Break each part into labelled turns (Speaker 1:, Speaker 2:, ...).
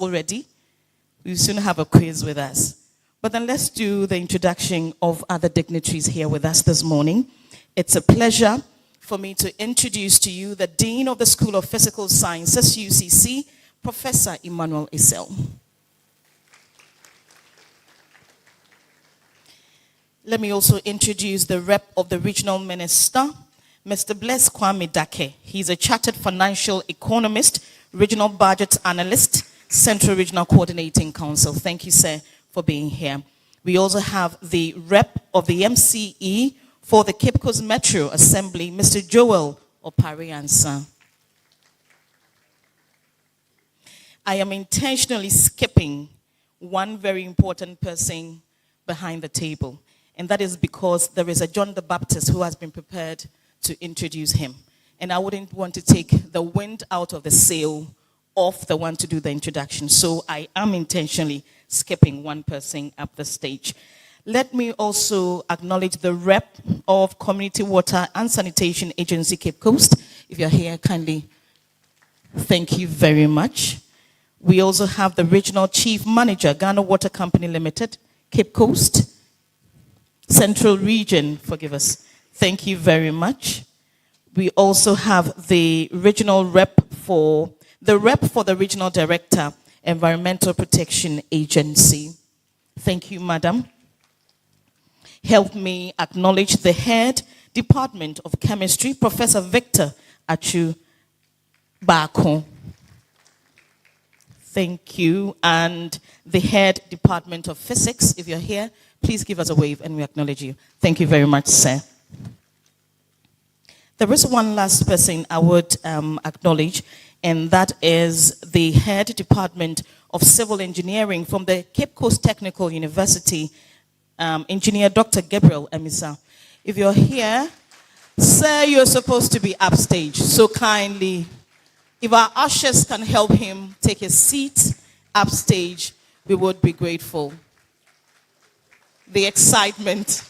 Speaker 1: already. We'll soon have a quiz with us. But then let's do the introduction of other dignitaries here with us this morning. It's a pleasure for me to introduce to you the Dean of the School of Physical Sciences, UCC, Professor Emmanuel Isel. Let me also introduce the rep of the Regional Minister, Mr. Bless Kwame Dake. He's a Chartered Financial Economist, Regional Budget Analyst, Central Regional Coordinating Council. Thank you, sir, for being here. We also have the rep of the MCE for the Cape Coast Metro Assembly, Mr. Joel Opariansa. I am intentionally skipping one very important person behind the table, and that is because there is a John the Baptist who has been prepared to introduce him. And I wouldn't want to take the wind out of the sail of the one to do the introduction. So I am intentionally skipping one person up the stage. Let me also acknowledge the rep of Community Water and Sanitation Agency Cape Coast. If you're here, kindly, thank you very much. We also have the Regional Chief Manager, Ghana Water Company Limited, Cape Coast, Central Region, forgive us. Thank you very much. We also have the regional rep for the Regional Director, Environmental Protection Agency. Thank you, Madam. Help me acknowledge the Head, Department of Chemistry, Professor Victor Achu Bako. Thank you. And the Head, Department of Physics, if you're here, please give us a wave and we acknowledge you. Thank you very much, sir. There is one last person I would acknowledge, and that is the Head Department of Civil Engineering from the Cape Coast Technical University, Engineer Dr. Gabriel Emisa. If you're here, sir, you're supposed to be upstage, so kindly, if our ushers can help him take a seat upstage, we would be grateful. The excitement.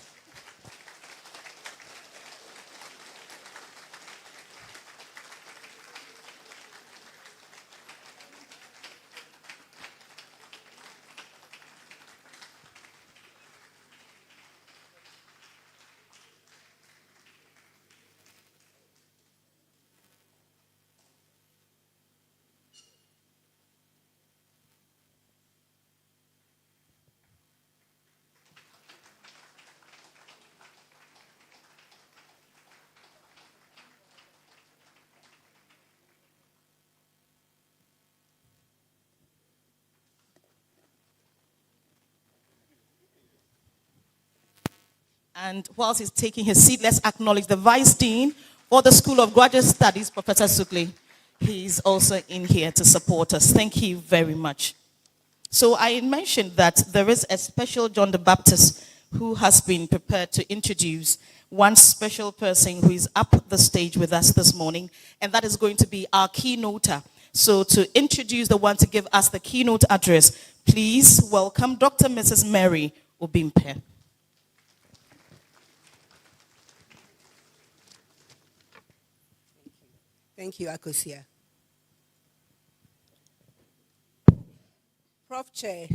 Speaker 1: And whilst he's taking his seat, let's acknowledge the Vice Dean for the School of Graduate Studies, Professor Sukli. He's also in here to support us. Thank you very much. So I mentioned that there is a special John the Baptist who has been prepared to introduce one special person who is up the stage with us this morning, and that is going to be our keynoter. So to introduce the one to give us the keynote address, please welcome Dr. Mrs. Mary Obimpe.
Speaker 2: Thank you, Akosia. Prof. Chair,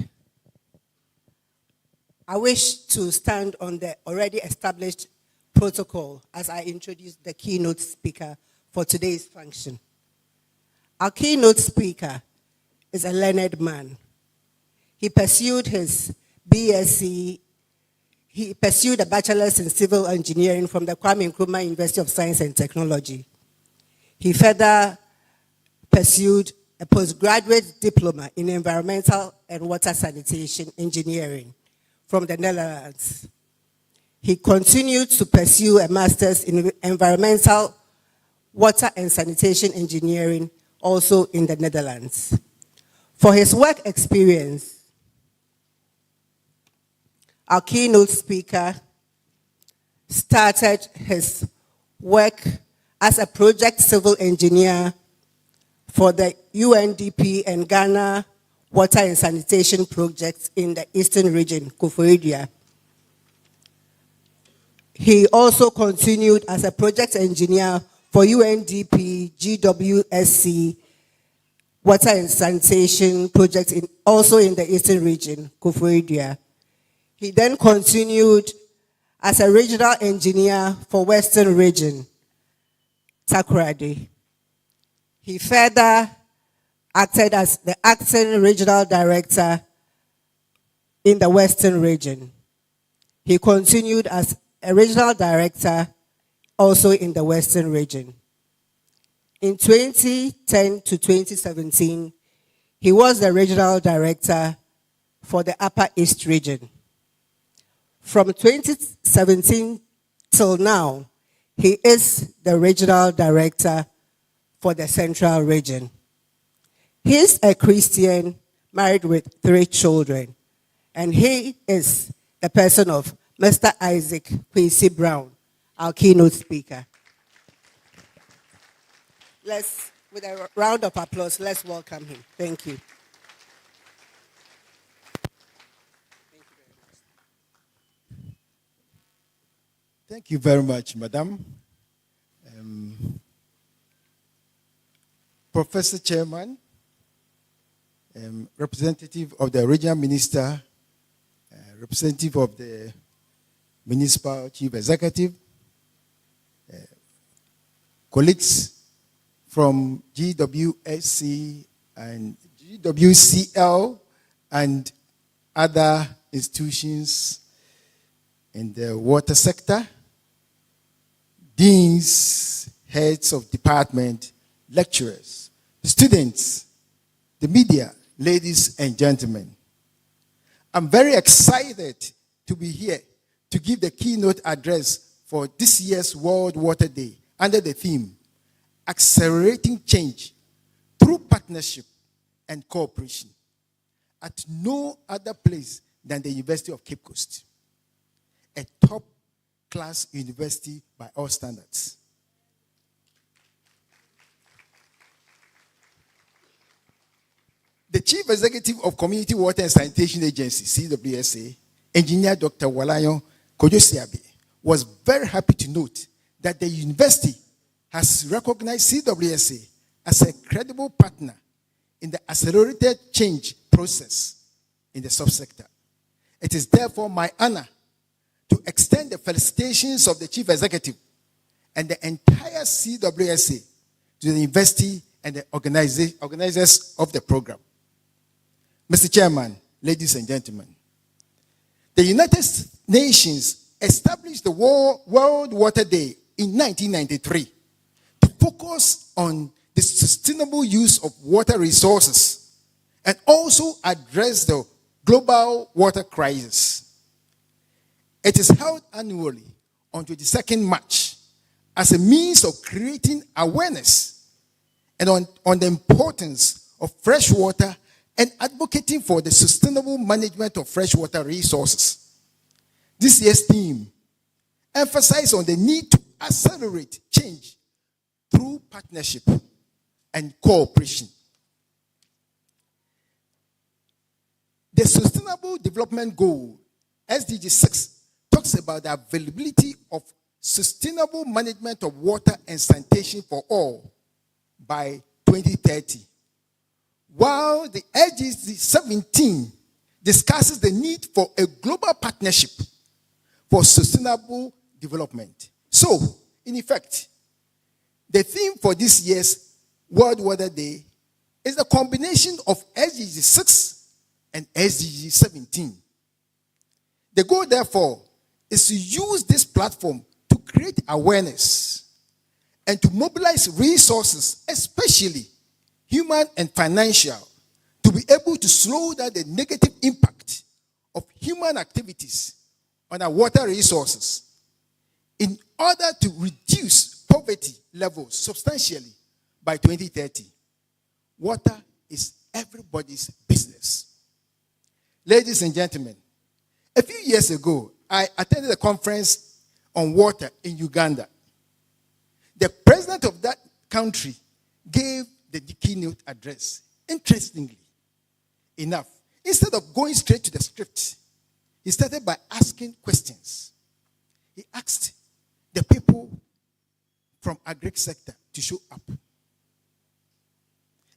Speaker 2: I wish to stand on the already established protocol as I introduce the keynote speaker for today's function. Our keynote speaker is a learned man. He pursued his BSc, he pursued a bachelor's in civil engineering from the Kwame Nkrumah University of Science and Technology. He further pursued a postgraduate diploma in environmental and water sanitation engineering from the Netherlands. He continued to pursue a master's in environmental, water and sanitation engineering also in the Netherlands. For his work experience, our keynote speaker started his work as a project civil engineer for the UNDP and Ghana water and sanitation projects in the Eastern region, Koforidua. He also continued as a project engineer for UNDP GWSC water and sanitation project also in the Eastern region, Koforidua. He then continued as a regional engineer for Western region, Takoradi. He further acted as the acting regional director in the Western region. He continued as a regional director also in the Western region. In 2010 to 2017, he was the regional director for the Upper East region. From 2017 till now, he is the regional director for the Central region. He is a Christian married with 3 children, and he is the person of Mr. Isaac Quincy Brown, our keynote speaker. With a round of applause, let's welcome him. Thank you.
Speaker 3: Thank you very much, Madam. Professor Chairman, representative of the regional minister, representative of the municipal chief executive, colleagues from GWSC and GWCL and other institutions in the water sector, deans, heads of department, lecturers, students, the media, ladies and gentlemen. I'm very excited to be here to give the keynote address for this year's World Water Day under the theme, Accelerating Change Through Partnership and Cooperation, at no other place than the University of Cape Coast, a top-class university by all standards. The Chief Executive of Community Water and Sanitation Agency, CWSA, Engineer Dr. Walayo Kojosiabe, was very happy to note that the university has recognized CWSA as a credible partner in the accelerated change process in the subsector. It is therefore my honor to extend the felicitations of the Chief Executive and the entire CWSA to the university and the organizers of the program. Mr. Chairman, ladies and gentlemen, the United Nations established the World Water Day in 1993 to focus on the sustainable use of water resources and also address the global water crisis. It is held annually on 22nd March as a means of creating awareness and on the importance of fresh water and advocating for the sustainable management of freshwater resources. This year's theme emphasizes on the need to accelerate change through partnership and cooperation. The Sustainable Development Goal, SDG 6, talks about the availability of sustainable management of water and sanitation for all by 2030. While the SDG 17 discusses the need for a global partnership for sustainable development. So, in effect, the theme for this year's World Water Day is the combination of SDG 6 and SDG 17. The goal, therefore, is to use this platform to create awareness and to mobilize resources, especially human and financial, to be able to slow down the negative impact of human activities on our water resources in order to reduce poverty levels substantially by 2030. Water is everybody's business. Ladies and gentlemen, a few years ago, I attended a conference on water in Uganda. The president of that country gave the keynote address. Interestingly enough, instead of going straight to the script, he started by asking questions. He asked the people from agri sector to show up.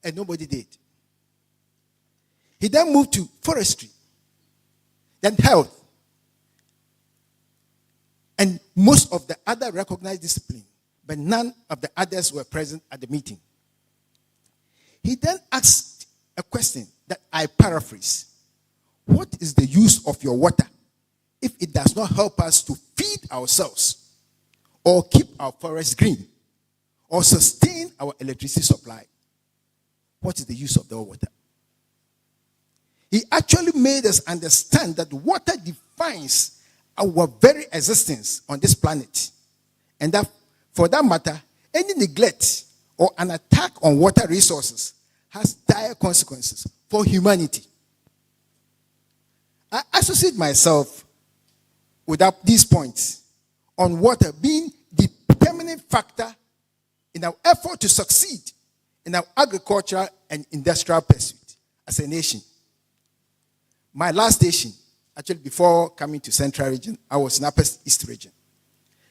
Speaker 3: and nobody did. He then moved to forestry, then health, and most of the other recognized disciplines, but none of the others were present at the meeting. He then asked a question that I paraphrase. What is the use of your water if it does not help us to feed ourselves, or keep our forests green, or sustain our electricity supply? What is the use of the water? He actually made us understand that water defines our very existence on this planet. And that, for that matter, any neglect or an attack on water resources has dire consequences for humanity. I associate myself with these points on water being the determining factor in our effort to succeed in our agricultural and industrial pursuit as a nation. My last station, actually before coming to Central Region, I was in Upper East Region.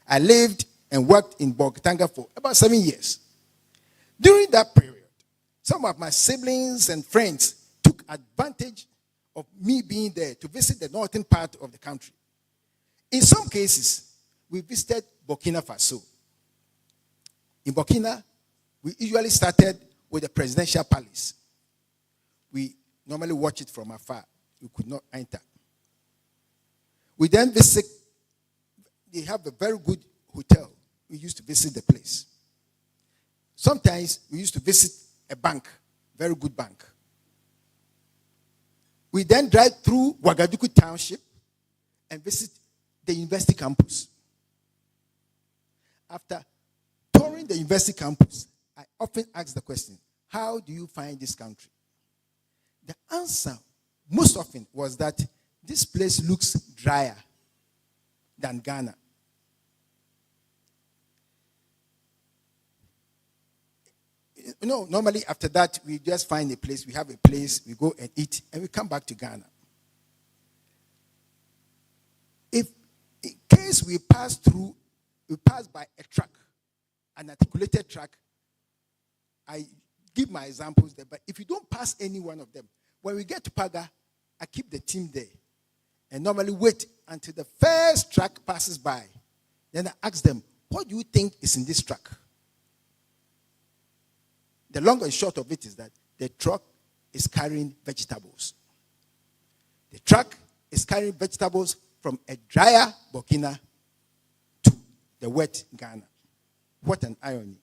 Speaker 3: I lived and worked in Bolgatanga for about 7 years. During that period, some of my siblings and friends took advantage of me being there to visit the northern part of the country. In some cases, we visited Burkina Faso. In Burkina, we usually started with the presidential palace. We normally watch it from afar. We could not enter. We then visit, they have a very good hotel. We used to visit the place. Sometimes we used to visit a bank, very good bank. We then drive through Ouagadougou Township and visit the university campus. After touring the university campus, I often ask the question, how do you find this country? The answer most often was that this place looks drier than Ghana. Normally after that, we just find a place, we have a place, we go and eat, and we come back to Ghana. If in case we pass by a truck, an articulated truck, I give my examples there, but if you don't pass any one of them, when we get to Paga, I keep the team there and normally wait until the first truck passes by. Then I ask them, what do you think is in this truck? The long and short of it is that the truck is carrying vegetables. The truck is carrying vegetables from a drier Burkina to the wet Ghana. What an irony.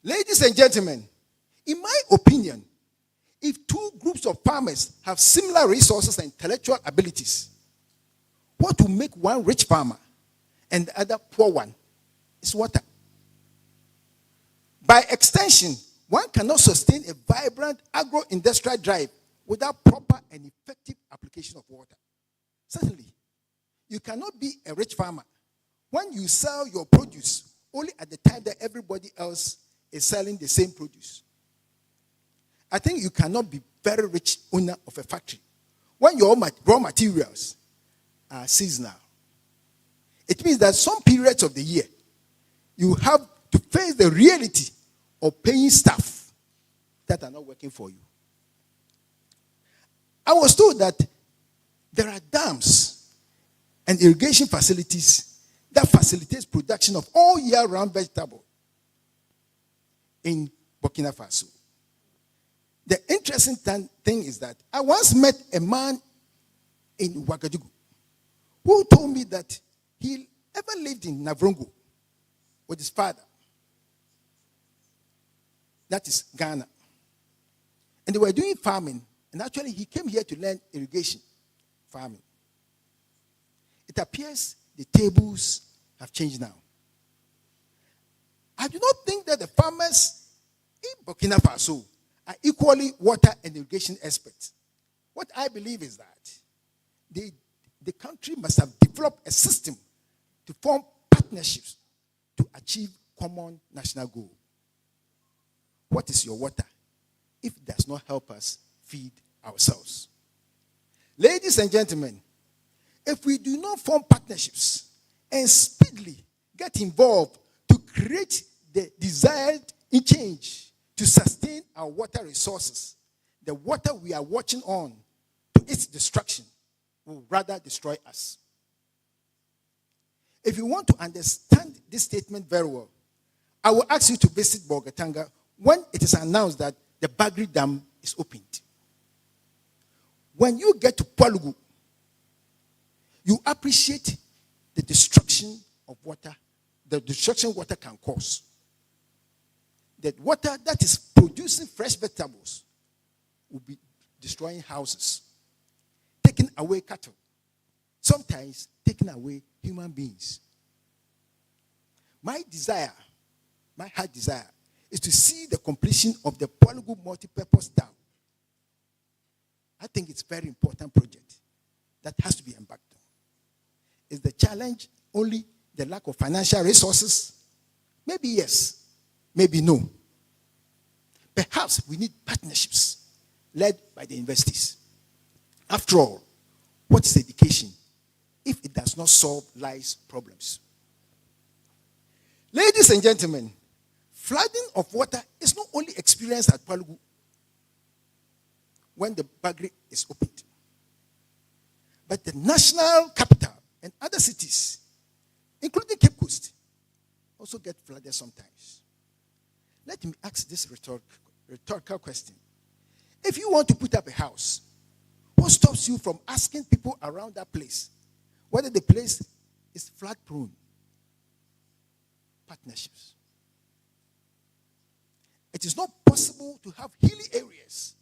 Speaker 3: Ladies and gentlemen, in my opinion, if two groups of farmers have similar resources and intellectual abilities, what will make one rich farmer and the other poor one is water. By extension, one cannot sustain a vibrant agro-industrial drive without proper and effective application of water. Certainly, you cannot be a rich farmer when you sell your produce only at the time that everybody else is selling the same produce. I think you cannot be very rich owner of a factory when your raw materials are seasonal. It means that some periods of the year, you have to face the reality of paying staff that are not working for you. I was told that there are dams and irrigation facilities that facilitates production of all year-round vegetable in Burkina Faso. The interesting thing is that I once met a man in Ouagadougou who told me that he ever lived in Navrongo with his father. That is Ghana. And they were doing farming. And actually, he came here to learn irrigation farming. It appears the tables have changed now. I do not think that the farmers in Burkina Faso are equally water and irrigation experts. What I believe is that the country must have developed a system to form partnerships to achieve common national goal. What is your water if it does not help us feed ourselves? Ladies and gentlemen, if we do not form partnerships and speedily get involved to create the desired change to sustain our water resources, the water we are watching on to its destruction will rather destroy us. If you want to understand this statement very well, I will ask you to visit Bolgatanga when it is announced that the Bagri Dam is opened. When you get to Palugu, you appreciate the destruction of water, the destruction water can cause. That water that is producing fresh vegetables will be destroying houses, taking away cattle, sometimes taking away human beings. My heart desire, is to see the completion of the Palugu multi-purpose dam. I think it's a very important project that has to be embarked on. Is the challenge only the lack of financial resources? Maybe yes, maybe no. Perhaps we need partnerships led by the universities. After all, what is education if it does not solve life's problems? Ladies and gentlemen, flooding of water is not only experienced at Palugu when the Bagri is opened, but the national capital and other cities, including Cape Coast, also get flooded sometimes. Let me ask this rhetorical question. If you want to put up a house, what stops you from asking people around that place whether the place is flood prone? Partnerships. It is not possible to have hilly areas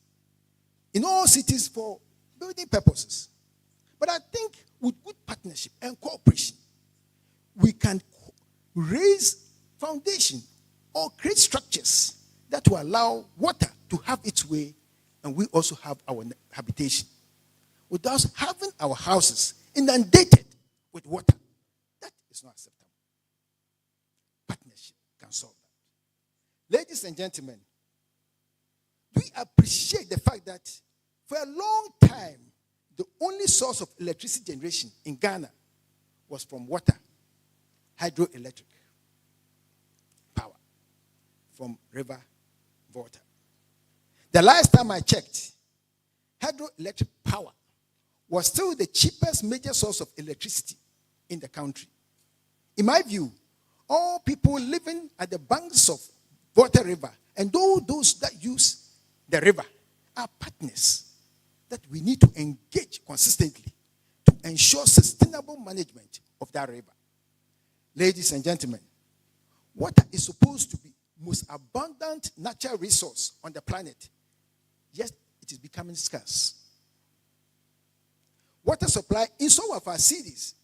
Speaker 3: in all cities for building purposes. But I think with good partnership and cooperation, we can raise foundation or create structures that will allow water to have its way, and we also have our habitation without having our houses inundated with water. That is not acceptable. Partnership can solve that. Ladies and gentlemen, we appreciate the fact that for a long time, the only source of electricity generation in Ghana was from water, hydroelectric power from river water. The last time I checked, hydroelectric power was still the cheapest major source of electricity in the country. In my view, all people living at the banks of Water River and those that use the river are partners that we need to engage consistently to ensure sustainable management of that river. Ladies and gentlemen, water is supposed to be the most abundant natural resource on the planet, yet it is becoming scarce. Water supply in some of our cities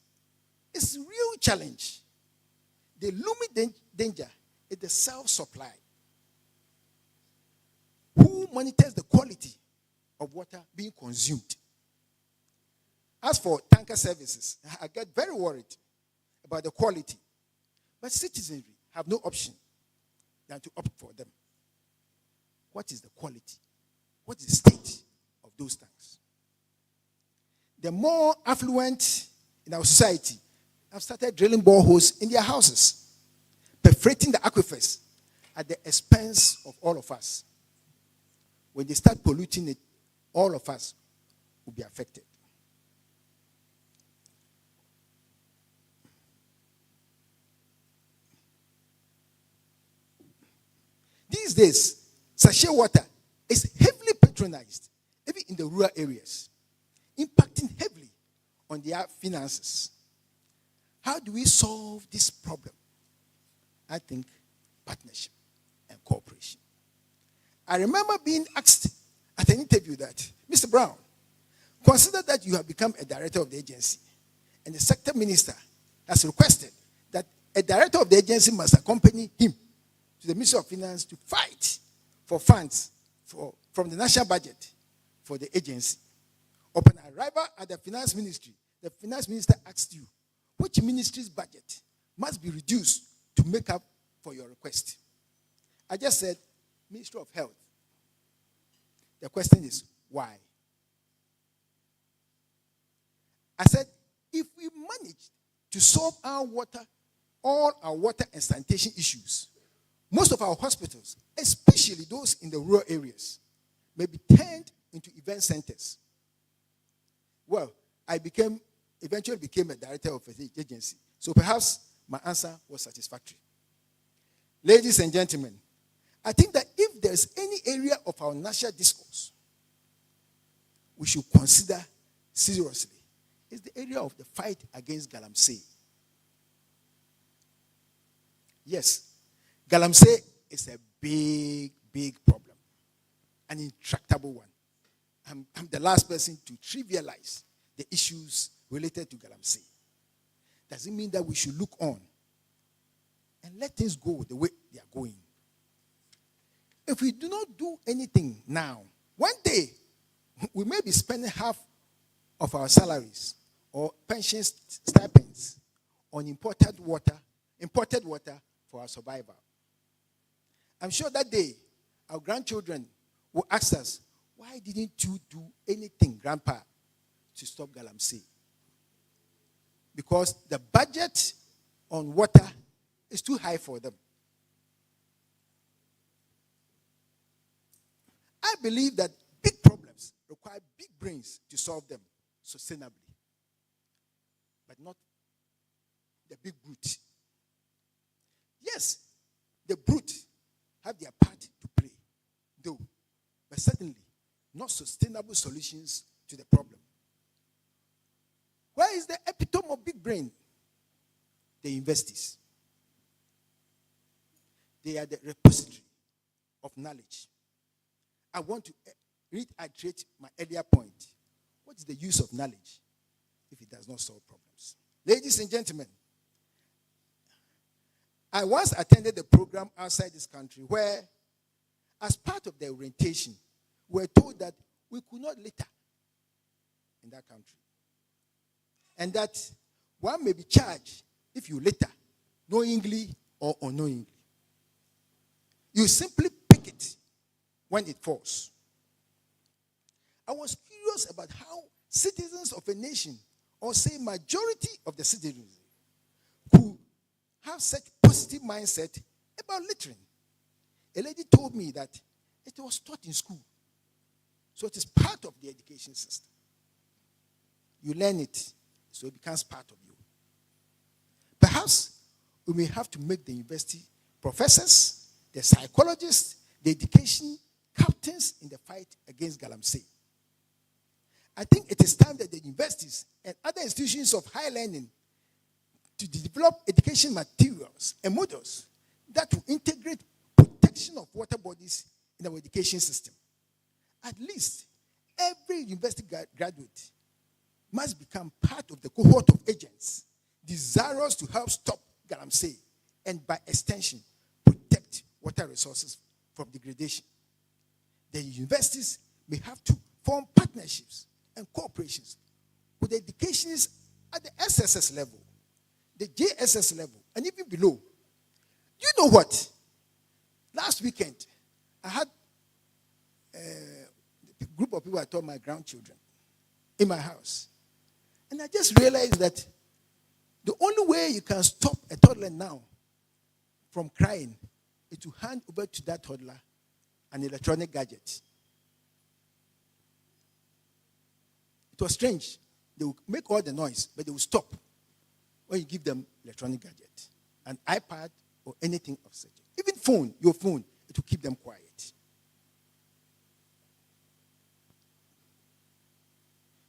Speaker 3: is a real challenge. The looming danger is the self-supply. Who monitors the quality of water being consumed? As for tanker services, I get very worried about the quality. But citizenry have no option than to opt for them. What is the quality? What is the state of those tanks? The more affluent in our society have started drilling boreholes in their houses, perforating the aquifers at the expense of all of us. When they start polluting it, all of us will be affected. These days, sachet water is heavily patronized, even in the rural areas, impacting heavily on their finances. How do we solve this problem? I think partnership and cooperation. I remember being asked at an interview that, Mr. Brown, consider that you have become a director of the agency, and the sector minister has requested that a director of the agency must accompany him to the Ministry of Finance to fight for funds from the national budget for the agency. Upon arrival at the finance ministry, the finance minister asked you, which ministry's budget must be reduced to make up for your request? I just said, Ministry of Health. The question is, why? I said, if we manage to solve all our water and sanitation issues, Most of our hospitals, especially those in the rural areas, may be turned into event centers. Well, I eventually became a director of an agency. So perhaps my answer was satisfactory. Ladies and gentlemen, I think that if there's any area of our national discourse we should consider seriously, it's the area of the fight against galamsey. Yes, galamsey is a big, big problem, an intractable one. I'm the last person to trivialize the issues related to galamsey. Does it mean that we should look on and let things go the way they are going? If we do not do anything now, one day we may be spending half of our salaries or pension stipends on imported water for our survival. I'm sure that day our grandchildren will ask us, why didn't you do anything, Grandpa, to stop galamsey? Because the budget on water is too high for them. I believe that big problems require big brains to solve them sustainably, but not the big brute. Yes, the brute have their part to play, though, but certainly not sustainable solutions to the problem. Where is the epitome of big brain? The investors. They are the repository of knowledge. I want to reiterate my earlier point. What is the use of knowledge if it does not solve problems? Ladies and gentlemen, I once attended a program outside this country where, as part of the orientation, we were told that we could not litter in that country. And that one may be charged if you litter, knowingly or unknowingly. You simply pick it when it falls. I was curious about how citizens of a nation, or say majority of the citizens, could have such positive mindset about littering. A lady told me that it was taught in school. So it is part of the education system. You learn it, so it becomes part of you. Perhaps we may have to make the university professors, the psychologists, the education captains in the fight against galamsey. I think it is time that the universities and other institutions of higher learning to develop education materials and models that will integrate protection of water bodies in our education system. At least every university graduate must become part of the cohort of agents desirous to help stop galamsey and, by extension, protect water resources from degradation. The universities may have to form partnerships and cooperations with the educationists at the SSS level, the JSS level, and even below. You know what? Last weekend, I had a group of people I taught my grandchildren in my house. And I just realized that the only way you can stop a toddler now from crying is to hand over to that toddler an electronic gadget. It was strange. They would make all the noise, but they would stop when you give them electronic gadget, an iPad or anything of such. Even phone, your phone, it will keep them quiet.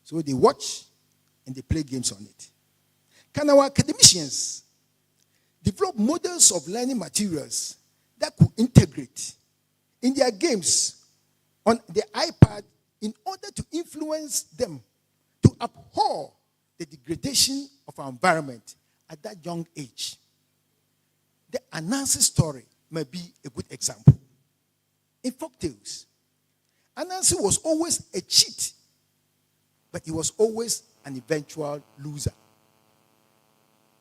Speaker 3: So they watch and they play games on it. Can our academicians develop models of learning materials that could integrate in their games on the iPad in order to influence them to abhor the degradation of our environment at that young age? The Anansi story may be a good example. In folktales, Anansi was always a cheat, but he was always an eventual loser.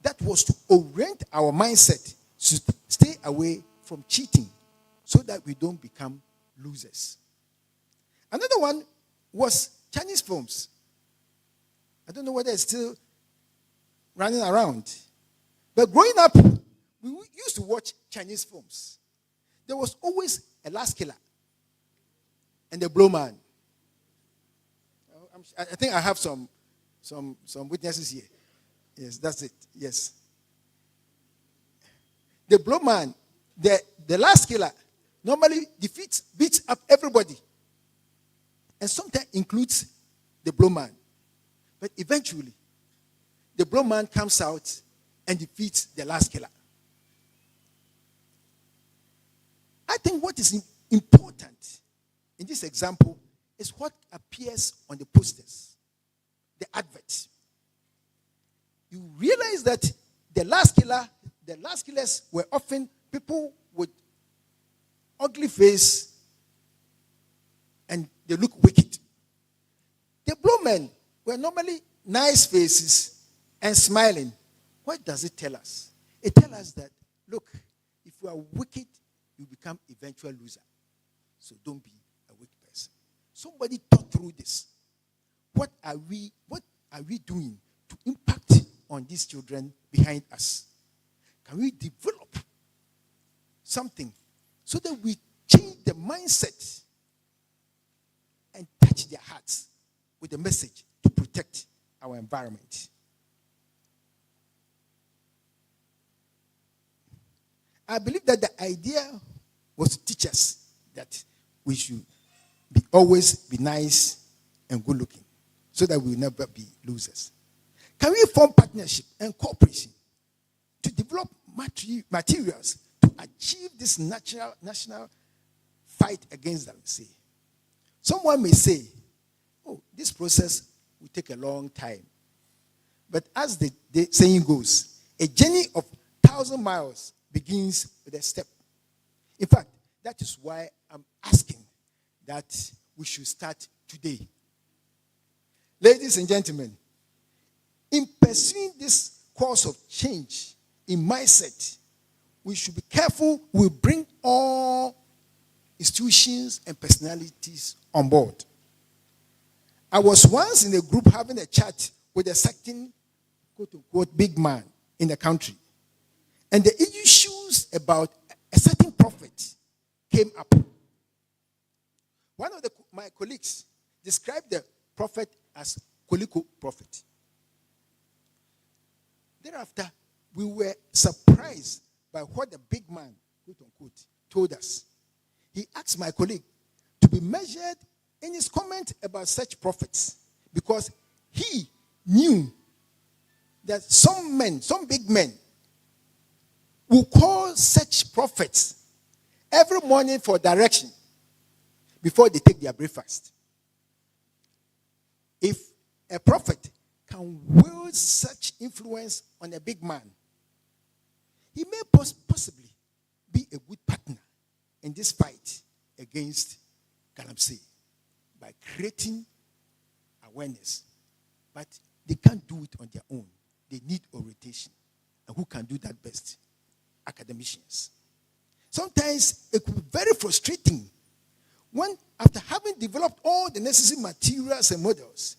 Speaker 3: That was to orient our mindset to stay away from cheating so that we don't become losers. Another one was Chinese films. I don't know whether it's still running around. But growing up, we used to watch Chinese films. there was always a last killer and a blow man. I think I have some witnesses here. Yes, that's it. Yes. The blow man, the last killer, normally beats up everybody. And sometimes includes the blow man. But eventually, the blow man comes out and defeats the last killer. I think what is important in this example is what appears on the posters, the adverts. You realize that the last killers were often people with ugly face and they look wicked. The blowmen were normally nice faces and smiling. What does it tell us? It tells us that, look, if you are wicked, you become eventual loser. So don't be a weak person. Somebody thought through this. What are we doing to impact on these children behind us? Can we develop something so that we change the mindset and touch their hearts with a message to protect our environment? I believe that the idea was to teach us that we should always be nice and good looking so that we will never be losers. Can we form partnership and cooperation to develop materials to achieve this national fight against them? Say, someone may say, oh, this process will take a long time. But as the saying goes, a journey of 1,000 miles begins with a step. In fact, that is why I'm asking that we should start today. Ladies and gentlemen, in pursuing this course of change in mindset, we should be careful we bring all institutions and personalities on board. I was once in a group having a chat with a certain, quote-unquote, big man in the country. And the issues about a certain prophet came up. One of my colleagues described the prophet as Koliko prophet. Thereafter, we were surprised by what the big man, quote-unquote, told us. He asked my colleague to be measured in his comment about such prophets because he knew that some big men, will call such prophets every morning for direction before they take their breakfast. If a prophet can wield such influence on a big man, he may possibly be a good partner in this fight against Galamsey by creating awareness. But they can't do it on their own. They need orientation. And who can do that best? Academicians. Sometimes it could be very frustrating when, after having developed all the necessary materials and models,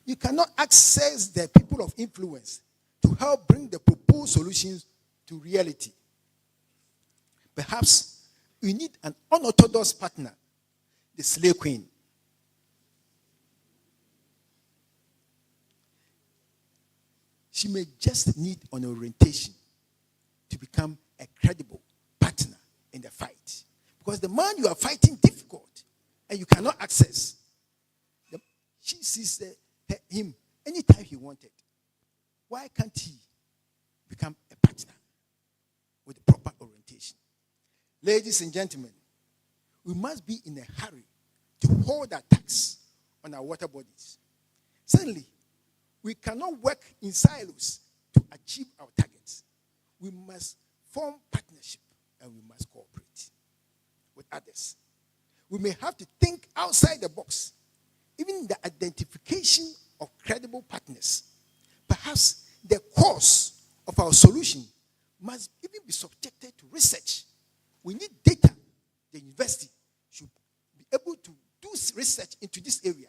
Speaker 3: you cannot access the people of influence to help bring the proposed solutions to reality. Perhaps we need an unorthodox partner, the slave queen. She may just need an orientation to become a credible partner in the fight. Because the man you are fighting difficult and you cannot access, she sees him anytime he wanted. Why can't he become a partner with the proper orientation? Ladies and gentlemen, we must be in a hurry to hold attacks on our water bodies. Certainly, we cannot work in silos to achieve our targets. We must form partnership and we must cooperate with others. We may have to think outside the box, even in the identification of credible partners. Perhaps the cause of our solution must even be subjected to research. We need data. The university should be able to do research into this area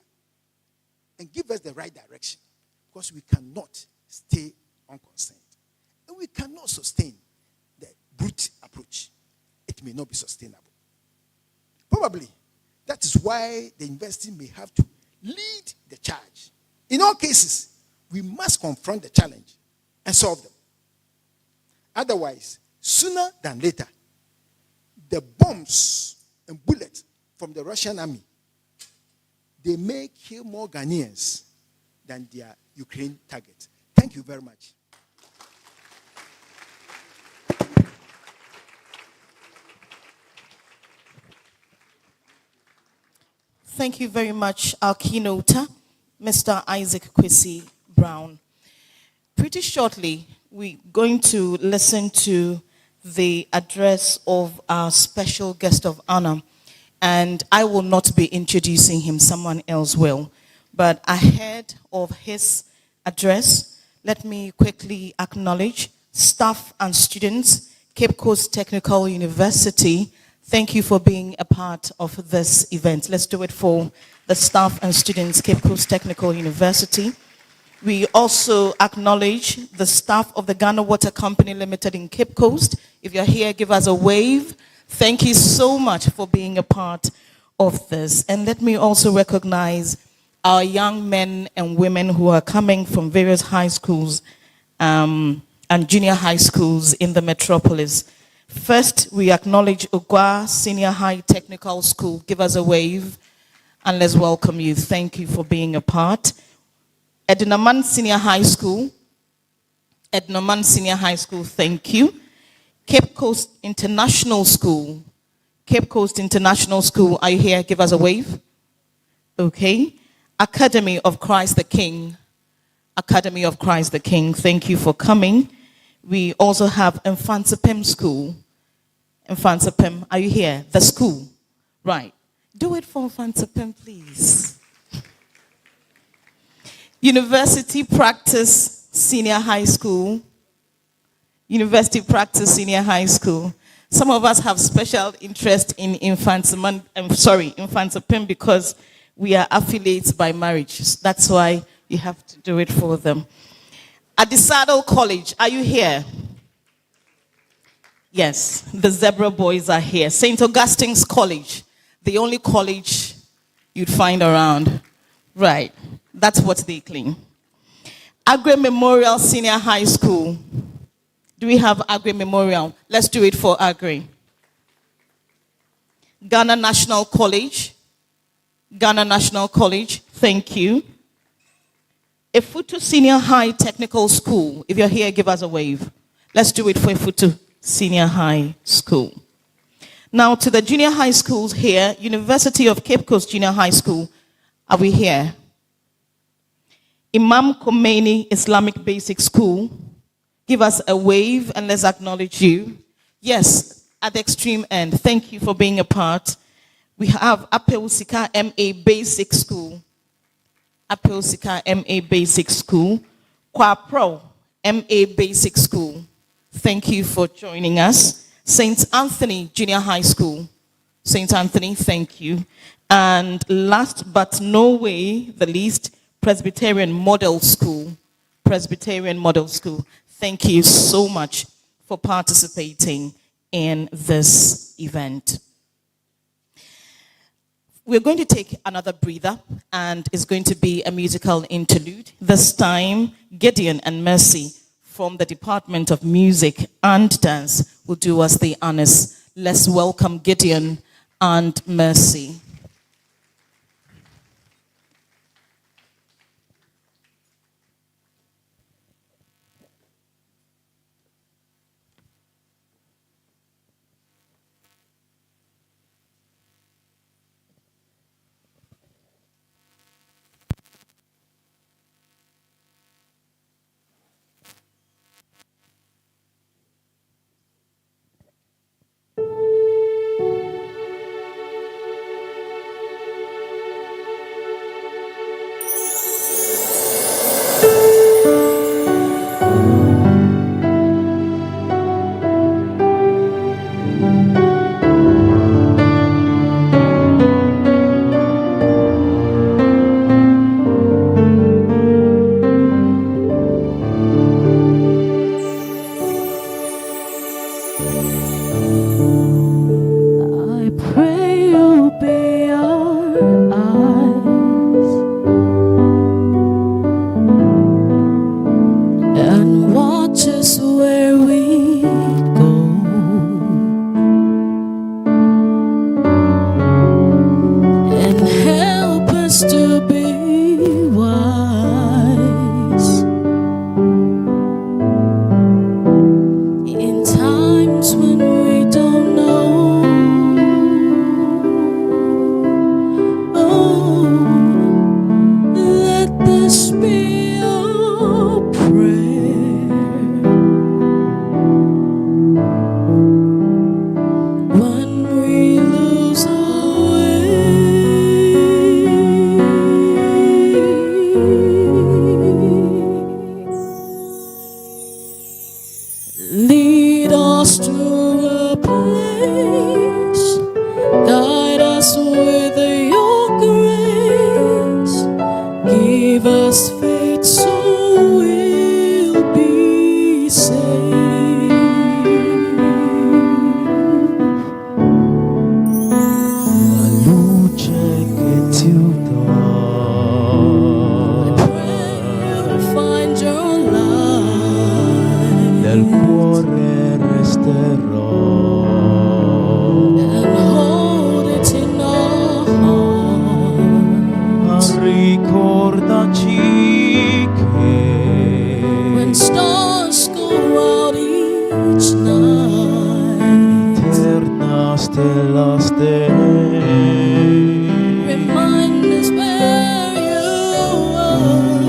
Speaker 3: and give us the right direction, because we cannot stay unconcerned. And we cannot sustain the brute approach. It it may not be sustainable. Probably, that is why the university may have to lead the charge. In all cases, we must confront the challenge and solve them. Otherwise, sooner than later, the bombs and bullets from the Russian army, they may kill more Ghanaians than their Ukraine targets. Thank you very much.
Speaker 1: Thank you very much, our keynoter, Mr. Isaac Kwesi Brown. Pretty shortly, we're going to listen to the address of our special guest of honor. And I will not be introducing him, someone else will. But ahead of his address, let me quickly acknowledge staff and students, Cape Coast Technical University. Thank you for being a part of this event. Let's do it for the staff and students, Cape Coast Technical University. We also acknowledge the staff of the Ghana Water Company Limited in Cape Coast. If you're here, give us a wave. Thank you so much for being a part of this. And let me also recognize our young men and women who are coming from various high schools and junior high schools in the metropolis. First, we acknowledge Ogwa Senior High Technical School. Give us a wave and let's welcome you. Thank you for being a part. Ednaman Senior High School. Ednaman Senior High School, thank you. Cape Coast International School. Cape Coast International School, are you here? Give us a wave. Okay. Academy of Christ the King. Academy of Christ the King, thank you for coming. We also have Mfansipim School. Mfansipim, are you here? The school. Right. Do it for Mfansipim, please. University Practice Senior High School. University Practice Senior High School. Some of us have special interest in Mfansipim because we are affiliates by marriage. That's why you have to do it for them. Adisado College, are you here? Yes, the Zebra Boys are here. St. Augustine's College, the only college you'd find around. Right, that's what they claim. Agri Memorial Senior High School. Do we have Agri Memorial? Let's do it for Agri. Ghana National College. Ghana National College, thank you. Efutu Senior High Technical School. If you're here, give us a wave. Let's do it for Efutu Senior High School. Now to the junior high schools here. University of Cape Coast Junior High School. Are we here? Imam Khomeini Islamic Basic School. Give us a wave and let's acknowledge you. Yes, at the extreme end. Thank you for being a part. We have ATSU'S MA Basic School. ATSU'S MA Basic School. Kwapro MA Basic School. Thank you for joining us. St. Anthony Junior High School. St. Anthony, thank you. And last but no way the least, Presbyterian Model School. Presbyterian Model School. Thank you so much for participating in this event. We're going to take another breather, and it's going to be a musical interlude. This time, Gideon and Mercy from the Department of Music and Dance will do us the honors. Let's welcome Gideon and Mercy.
Speaker 4: Give us faith so we'll be saved.
Speaker 5: La luce che ti dà
Speaker 4: Find your light
Speaker 5: nel cuore resterò.
Speaker 4: and hold it in our hearts.
Speaker 5: Ricordaci
Speaker 4: When
Speaker 5: che
Speaker 4: stars go out each night,
Speaker 5: eterna stella
Speaker 4: remind us where you are.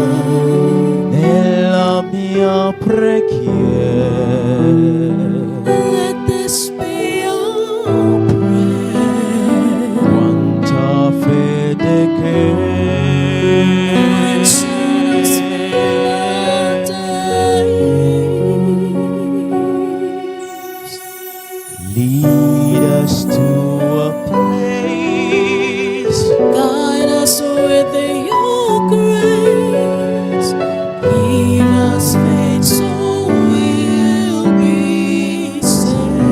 Speaker 5: nella mia preghiera.
Speaker 4: Let this be our prayer.
Speaker 5: Quanta fede che lead us to a place
Speaker 4: Guide us with your grace. Give us faith so we'll be saved.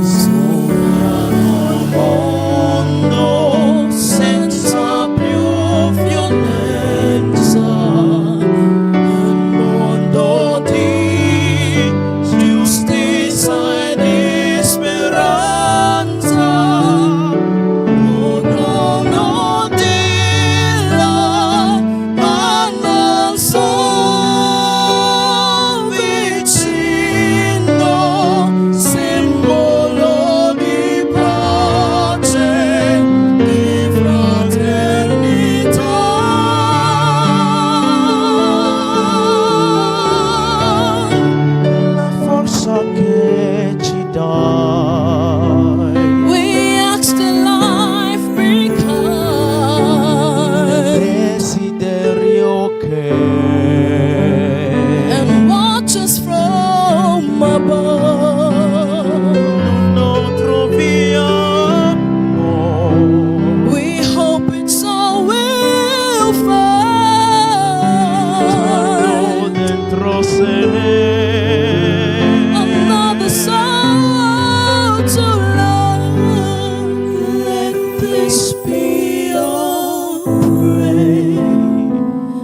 Speaker 4: Sogniamo mondo senza più violenza. Un mondo di giustizia e di speranza. Urlano di là, ma non so vicino, simbolo di pace, di fraternità.
Speaker 5: la forza che ci dai.
Speaker 4: We ask the life bring kind
Speaker 5: Desiderio che
Speaker 4: and watch us from above.
Speaker 5: non troviamo.
Speaker 4: We hope it's all we'll find.
Speaker 5: Dentro sé
Speaker 4: Another soul to love. Let this be our prayer.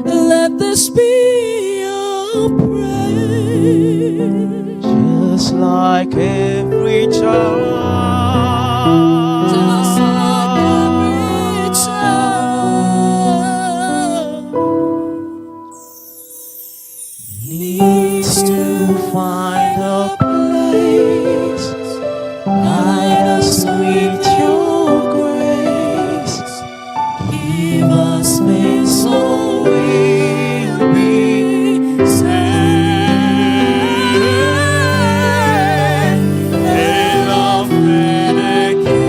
Speaker 4: Let this be our prayer.
Speaker 5: just like every child.
Speaker 4: Just like every child needs to
Speaker 5: Find a place,
Speaker 4: guide us with your grace. Give us faith so we'll be saved. Nella fede che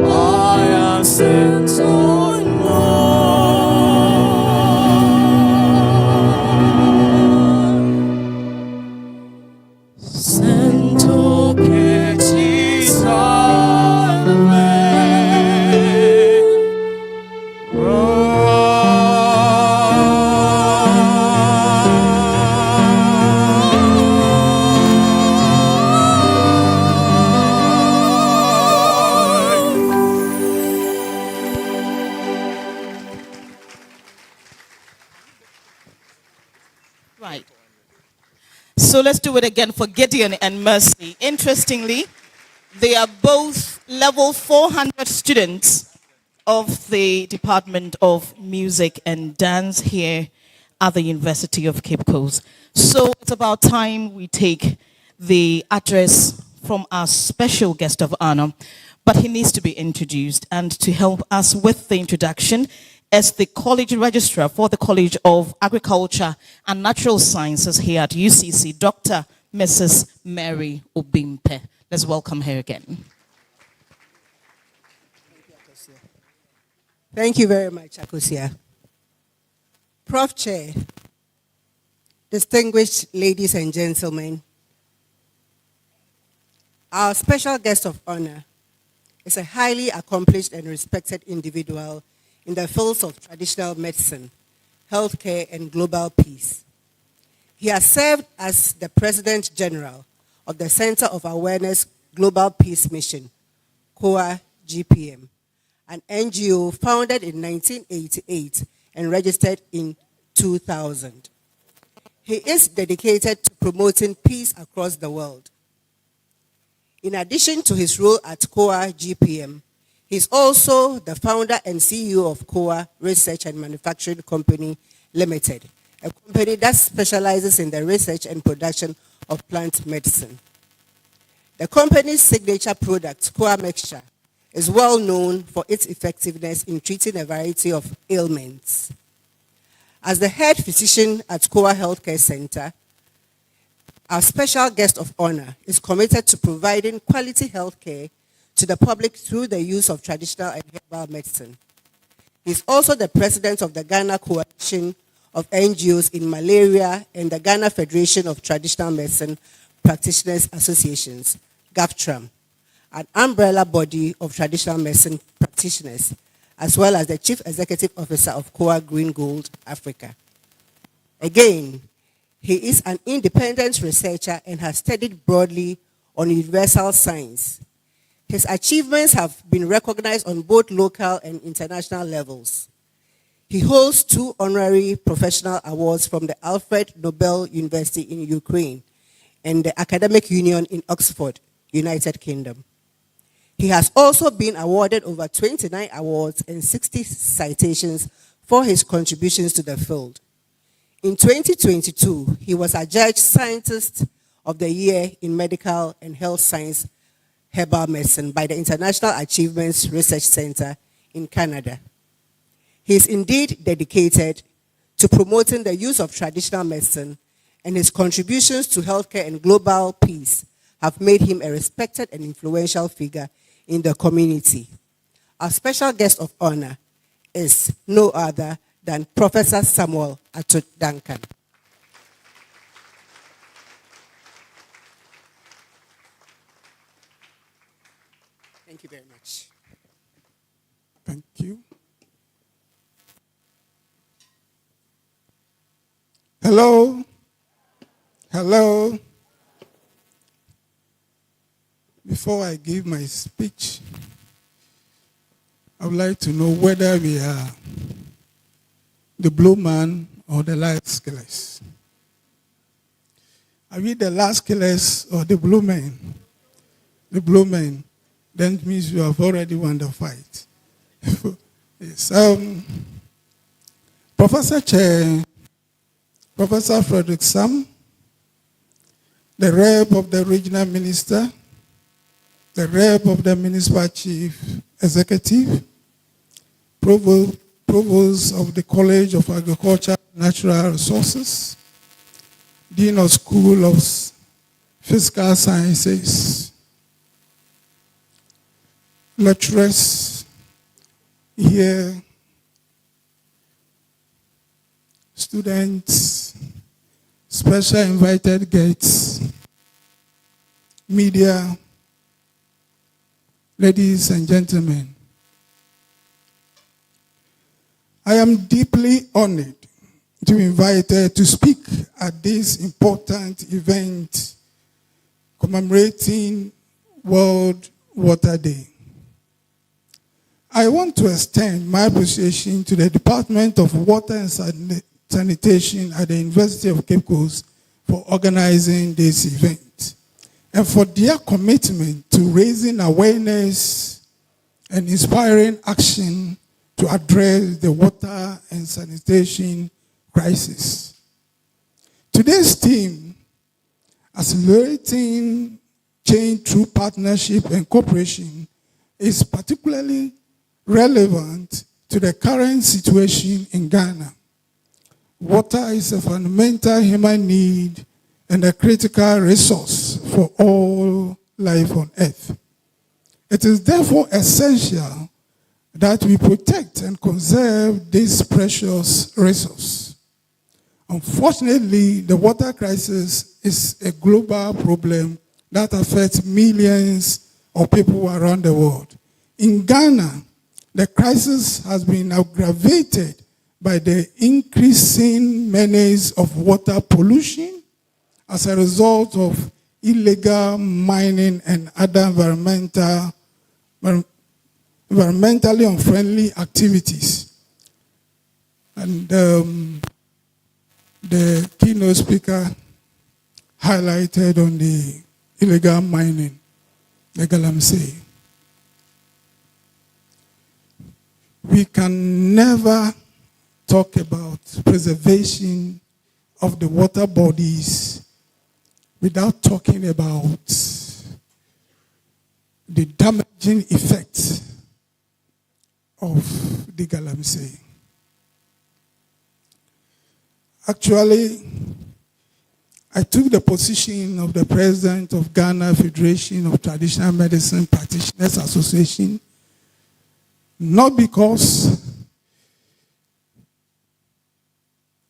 Speaker 4: hai senso in noi. Sento che ci salve.
Speaker 1: Right. So let's do it again for Gideon and Mercy. Interestingly, they are both level 400 students of the Department of Music and Dance here at the University of Cape Coast. So it's about time we take the address from our special guest of honor, but he needs to be introduced. And to help us with the introduction is the college registrar for the College of Agriculture and Natural Sciences here at UCC, Dr. Mrs. Mary Obimpe. Let's welcome her again.
Speaker 2: Thank you very much, Akosia. Prof. Chair, distinguished ladies and gentlemen, Our special guest of honor is a highly accomplished and respected individual in the fields of traditional medicine, healthcare, and global peace. He has served as the President General of the Center of Awareness Global Peace Mission, COA GPM, an NGO founded in 1988 and registered in 2000. He is dedicated to promoting peace across the world. In addition to his role at COA GPM, he is also the founder and CEO of COA Research and Manufacturing Company Limited, a company that specializes in the research and production of plant medicine. The company's signature product, COA Mixture, is well known for its effectiveness in treating a variety of ailments. As the head physician at COA Healthcare Center, our special guest of honor is committed to providing quality health care to the public through the use of traditional and herbal medicine. He is also the president of the Ghana Coalition of NGOs in Malaria and the Ghana Federation of Traditional Medicine Practitioners Associations, GAFTRAM, an umbrella body of traditional medicine practitioners, as well as the chief executive officer of COA Green Gold Africa. Again, he is an independent researcher and has studied broadly on universal science. His achievements have been recognized on both local and international levels. He holds 2 honorary professional awards from the Alfred Nobel University in Ukraine and the Academic Union in Oxford, United Kingdom. He has also been awarded over 29 awards and 60 citations for his contributions to the field. In 2022, he was adjudged Scientist of the Year in Medical and Health Science Herbal Medicine by the International Achievements Research Center in Canada. He is indeed dedicated to promoting the use of traditional medicine, and his contributions to healthcare and global peace have made him a respected and influential figure in the community. Our special guest of honor is no other than Professor Samuel Ato Duncan. Thank you very much.
Speaker 3: Thank you. Hello. Hello. Before I give my speech, I would like to know whether we are the blue man or the light skillers. Are we the last skillers or the blue men? The blue men. Then it means you have already won the fight. Yes. Professor Chair, Professor Frederick Sam, the rep of the regional minister, the rep of the municipal chief executive, provost of the College of Agriculture and Natural Resources, Dean of School of Physical Sciences, lecturers here, students, special invited guests, media, ladies and gentlemen. I am deeply honored to be invited to speak at this important event commemorating World Water Day. I want to extend my appreciation to the Department of Water and Sanitation at the University of Cape Coast for organizing this event and for their commitment to raising awareness and inspiring action to address the water and sanitation crisis. Today's theme, accelerating change through partnership and cooperation, is particularly relevant to the current situation in Ghana. Water is a fundamental human need and a critical resource for all life on earth. It is therefore essential that we protect and conserve this precious resource. Unfortunately, the water crisis is a global problem
Speaker 6: that affects millions of people around the world. In Ghana, the crisis has been aggravated by the increasing menace of water pollution as a result of illegal mining and other environmentally unfriendly activities. And the keynote speaker highlighted on the illegal mining, the Galamsey. We can never talk about preservation of the water bodies without talking about the damaging effects of the Galamsey. Actually, I took the position of the president of Ghana Federation of Traditional Medicine Practitioners Association, not because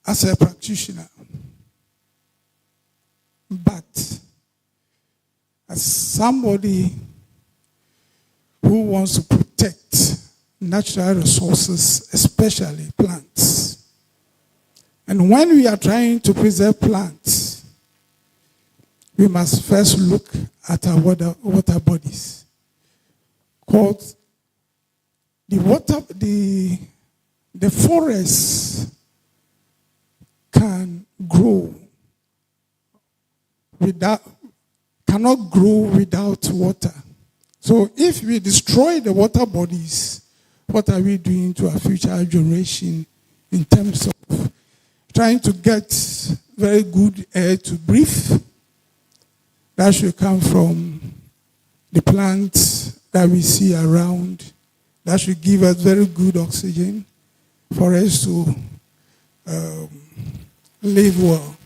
Speaker 6: as a practitioner, but as somebody who wants to protect natural resources, especially plants. And when we are trying to preserve plants, we must first look at our water bodies. Because the forest cannot grow without water. So if we destroy the water bodies, what are we doing to our future generation in terms of trying to get very good air to breathe? That should come from the plants that we see around. That should give us very good oxygen for us to live well.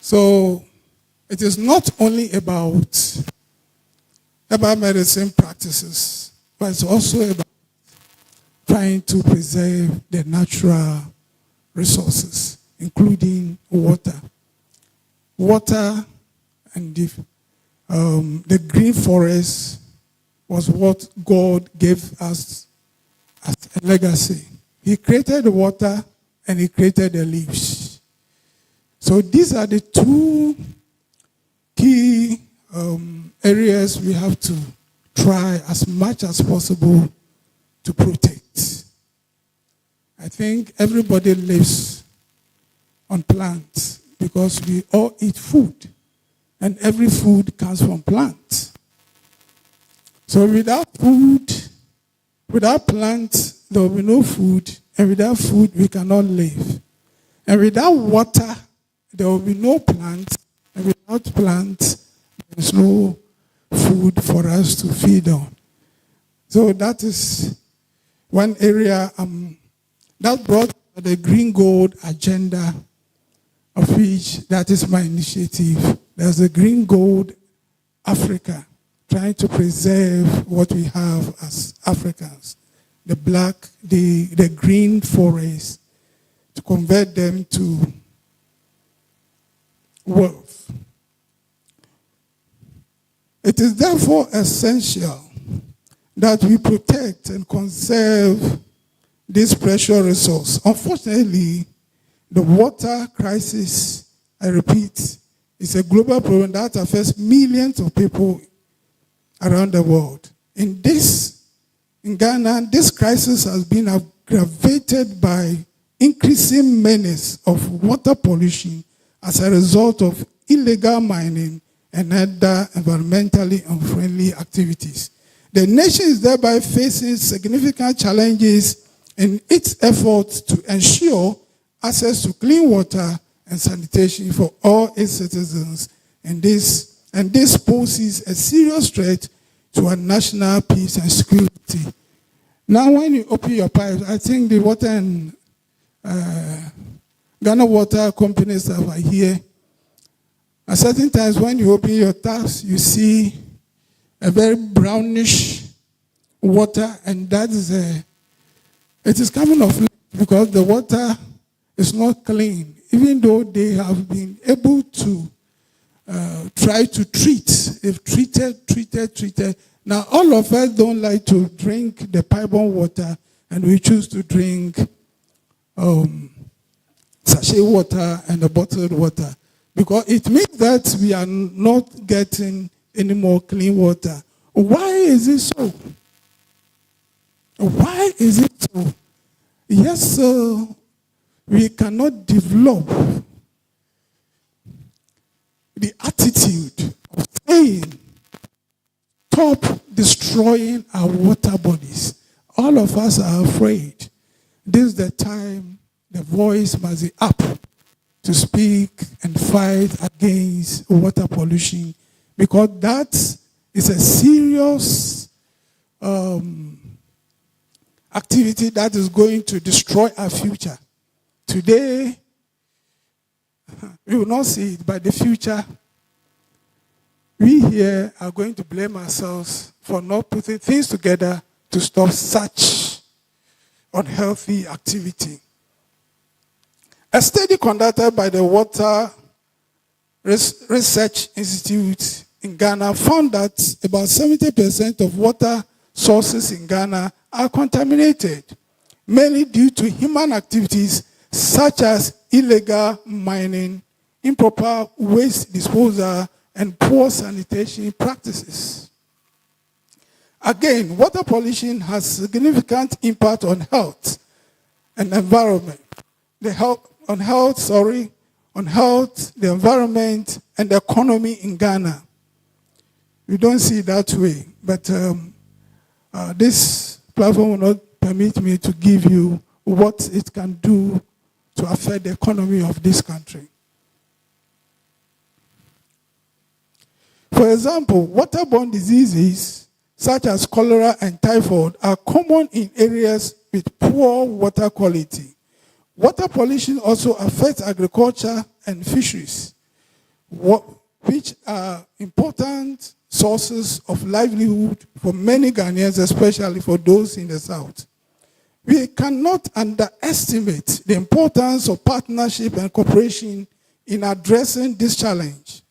Speaker 6: So it is not only about herbal medicine practices, but it's also about trying to preserve the natural resources, including water. Water and the green forest was what God gave us as a legacy. He created the water and he created the leaves. So these are the two key areas we have to try as much as possible to protect. I think everybody lives on plants because we all eat food, and every food comes from plants. So without food, without plants, there will be no food, and without food, we cannot live. And without water, there will be no plants, and without plants, there is no food for us to feed on. So that is one area that brought the Green Gold agenda, of which that is my initiative. There's a Green Gold Africa, trying to preserve what we have as Africans. The green forests, to convert them to wealth. It is therefore essential that we protect and conserve this precious resource. Unfortunately, the water crisis, I repeat, is a global problem that affects millions of people around the world. In Ghana, this crisis has been aggravated by increasing menace of water pollution as a result of illegal mining and other environmentally unfriendly activities. The nation is thereby facing significant challenges in its efforts to ensure access to clean water and sanitation for all its citizens, and this poses a serious threat to our national peace and security. Now, when you open your pipes, I think the water and Ghana water companies that are here, at certain times when you open your taps, you see a very brownish water, and that is it is coming off because the water is not clean, even though they have been able to try to treat. They've treated. Now, all of us don't like to drink the pipe-borne water, and we choose to drink sachet water and the bottled water, because it means that we are not getting any more clean water. Why is it so? Why is it so? Yes, sir, we cannot develop the attitude of saying, stop destroying our water bodies. All of us are afraid. This is the time the voice must be up to speak and fight against water pollution, because that is a serious activity that is going to destroy our future. Today, we will not see it, but the future, we here are going to blame ourselves for not putting things together to stop such unhealthy activity. A study conducted by the Water Research Institute in Ghana found that about 70% of water sources in Ghana are contaminated, mainly due to human activities such as illegal mining, improper waste disposal, and poor sanitation practices. Again, water pollution has significant impact on health and environment. On health, the environment, and the economy in Ghana. We don't see it that way, but this platform will not permit me to give you what it can do to affect the economy of this country. For example, waterborne diseases such as cholera and typhoid are common in areas with poor water quality. Water pollution also affects agriculture and fisheries, which are important sources of livelihood for many Ghanaians, especially for those in the south. We cannot underestimate the importance of partnership and cooperation in addressing this challenge.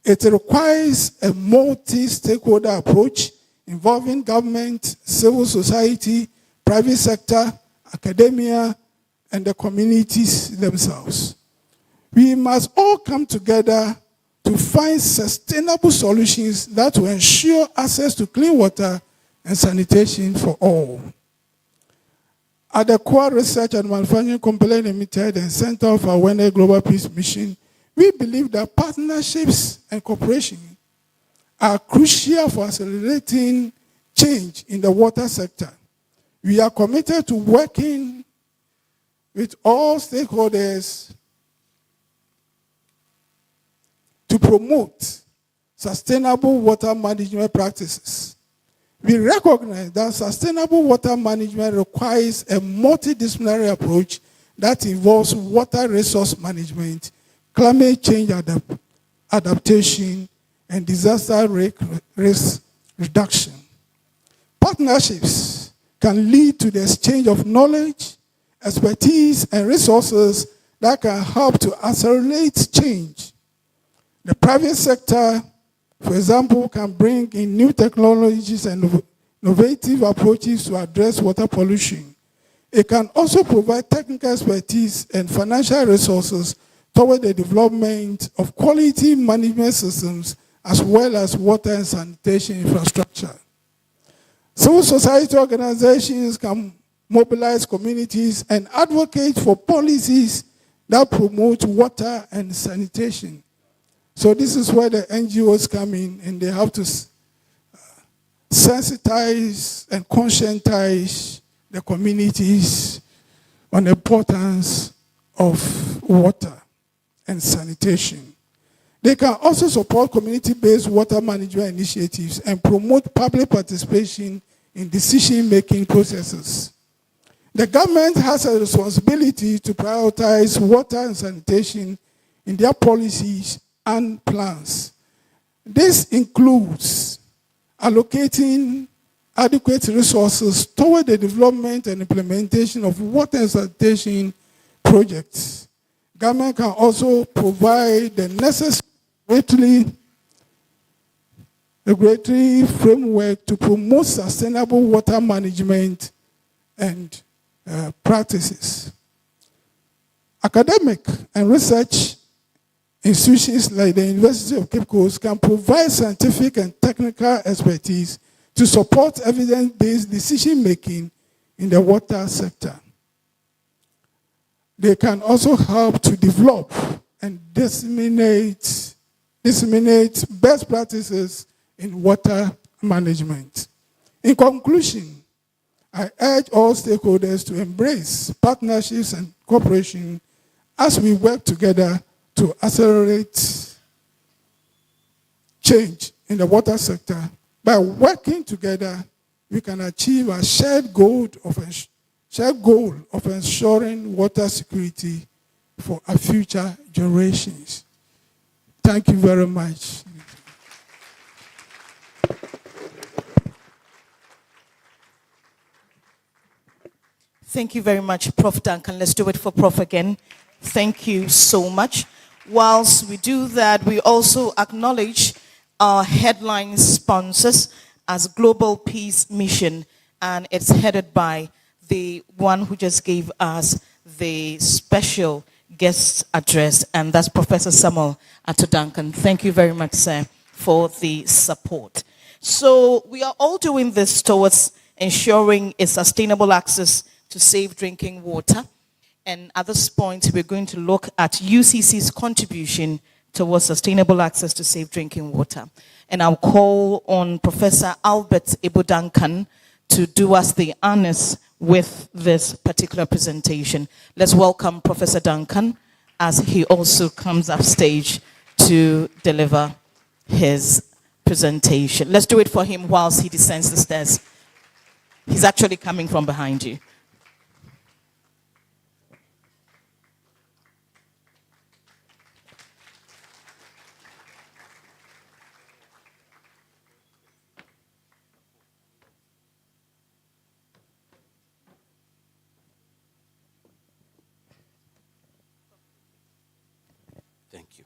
Speaker 6: It requires a multi-stakeholder approach involving government, civil society, private sector, academia, and the communities themselves. We must all come together to find sustainable solutions that will ensure access to clean water and sanitation for all. At the Core Research and Manufacturing Company Limited and Center for Awareness Global Peace Mission, we believe that partnerships and cooperation are crucial for accelerating change in the water sector. We are committed to working with all stakeholders to promote sustainable water management practices. We recognize that sustainable water management requires a multidisciplinary approach that involves water resource management, climate change adaptation, and disaster risk reduction. Partnerships can lead to the exchange of knowledge, expertise, and resources that can help to accelerate change. The private sector, for example, can bring in new technologies and innovative approaches to address water pollution. It can also provide technical expertise and financial resources toward the development of quality management systems as well as water and sanitation infrastructure. Civil society organizations can mobilize communities and advocate for policies that promote water and sanitation. So this is where the NGOs come in, and they have to sensitize and conscientize the communities on the importance of water and sanitation. They can also support community-based water management initiatives and promote public participation in decision-making processes. The government has a responsibility to prioritize water and sanitation in their policies and plans. This includes allocating adequate resources toward the development and implementation of water and sanitation projects. Government can also provide the necessary regulatory framework to promote sustainable water management and practices. Academic and research institutions like the University of Cape Coast can provide scientific and technical expertise to support evidence-based decision-making in the water sector. They can also help to develop and disseminate best practices in water management. In conclusion, I urge all stakeholders to embrace partnerships and cooperation as we work together to accelerate change in the water sector. By working together, we can achieve a shared goal of ensuring water security for our future generations. Thank you very much.
Speaker 1: Thank you very much, Prof. Duncan. Let's do it for Prof again. Thank you so much. Whilst we do that, we also acknowledge our headline sponsors as Global Peace Mission, and it's headed by the one who just gave us the special guest address, and that's Professor Samuel Ato Duncan. Thank you very much, sir, for the support. So we are all doing this towards ensuring a sustainable access to safe drinking water. And at this point, we're going to look at UCC's contribution towards sustainable access to safe drinking water. And I'll call on Professor Albert Ebo Duncan to do us the honors with this particular presentation. Let's welcome Professor Duncan as he also comes up stage to deliver his presentation. Let's do it for him whilst he descends the stairs. He's actually coming from behind you.
Speaker 7: Thank you.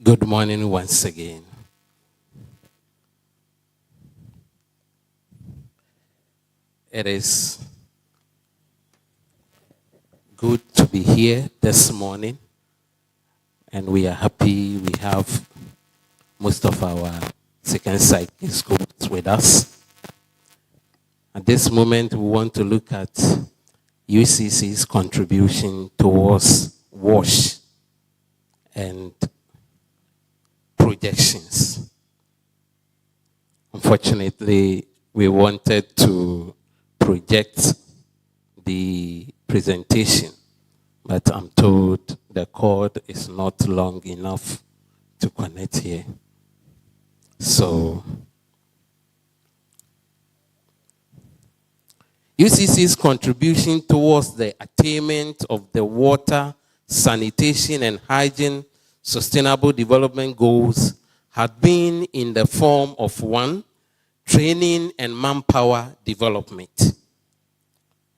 Speaker 7: Good morning once again. It is good to be here this morning, and we are happy we have most of our second cycle schools with us. At this moment, we want to look at UCC's contribution towards WASH and projections. Unfortunately, we wanted to project the presentation, but I'm told the cord is not long enough to connect here. So, UCC's contribution towards the attainment of the water, sanitation, and hygiene sustainable development goals had been in the form of 1, training and manpower development,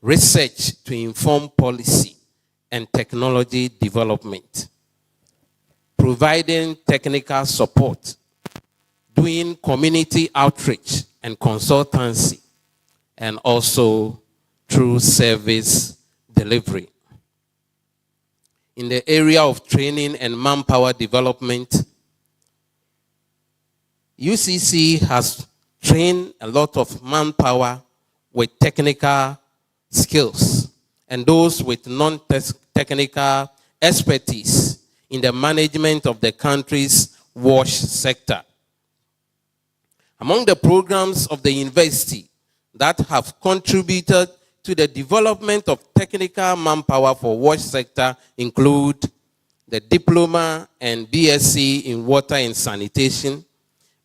Speaker 7: research to inform policy and technology development, providing technical support, doing community outreach and consultancy, and also through service delivery. In the area of training and manpower development, UCC has trained a lot of manpower with technical skills and those with non-technical expertise in the management of the country's WASH sector. Among the programs of the university that have contributed to the development of technical manpower for WASH sector include the Diploma and BSc in Water and Sanitation,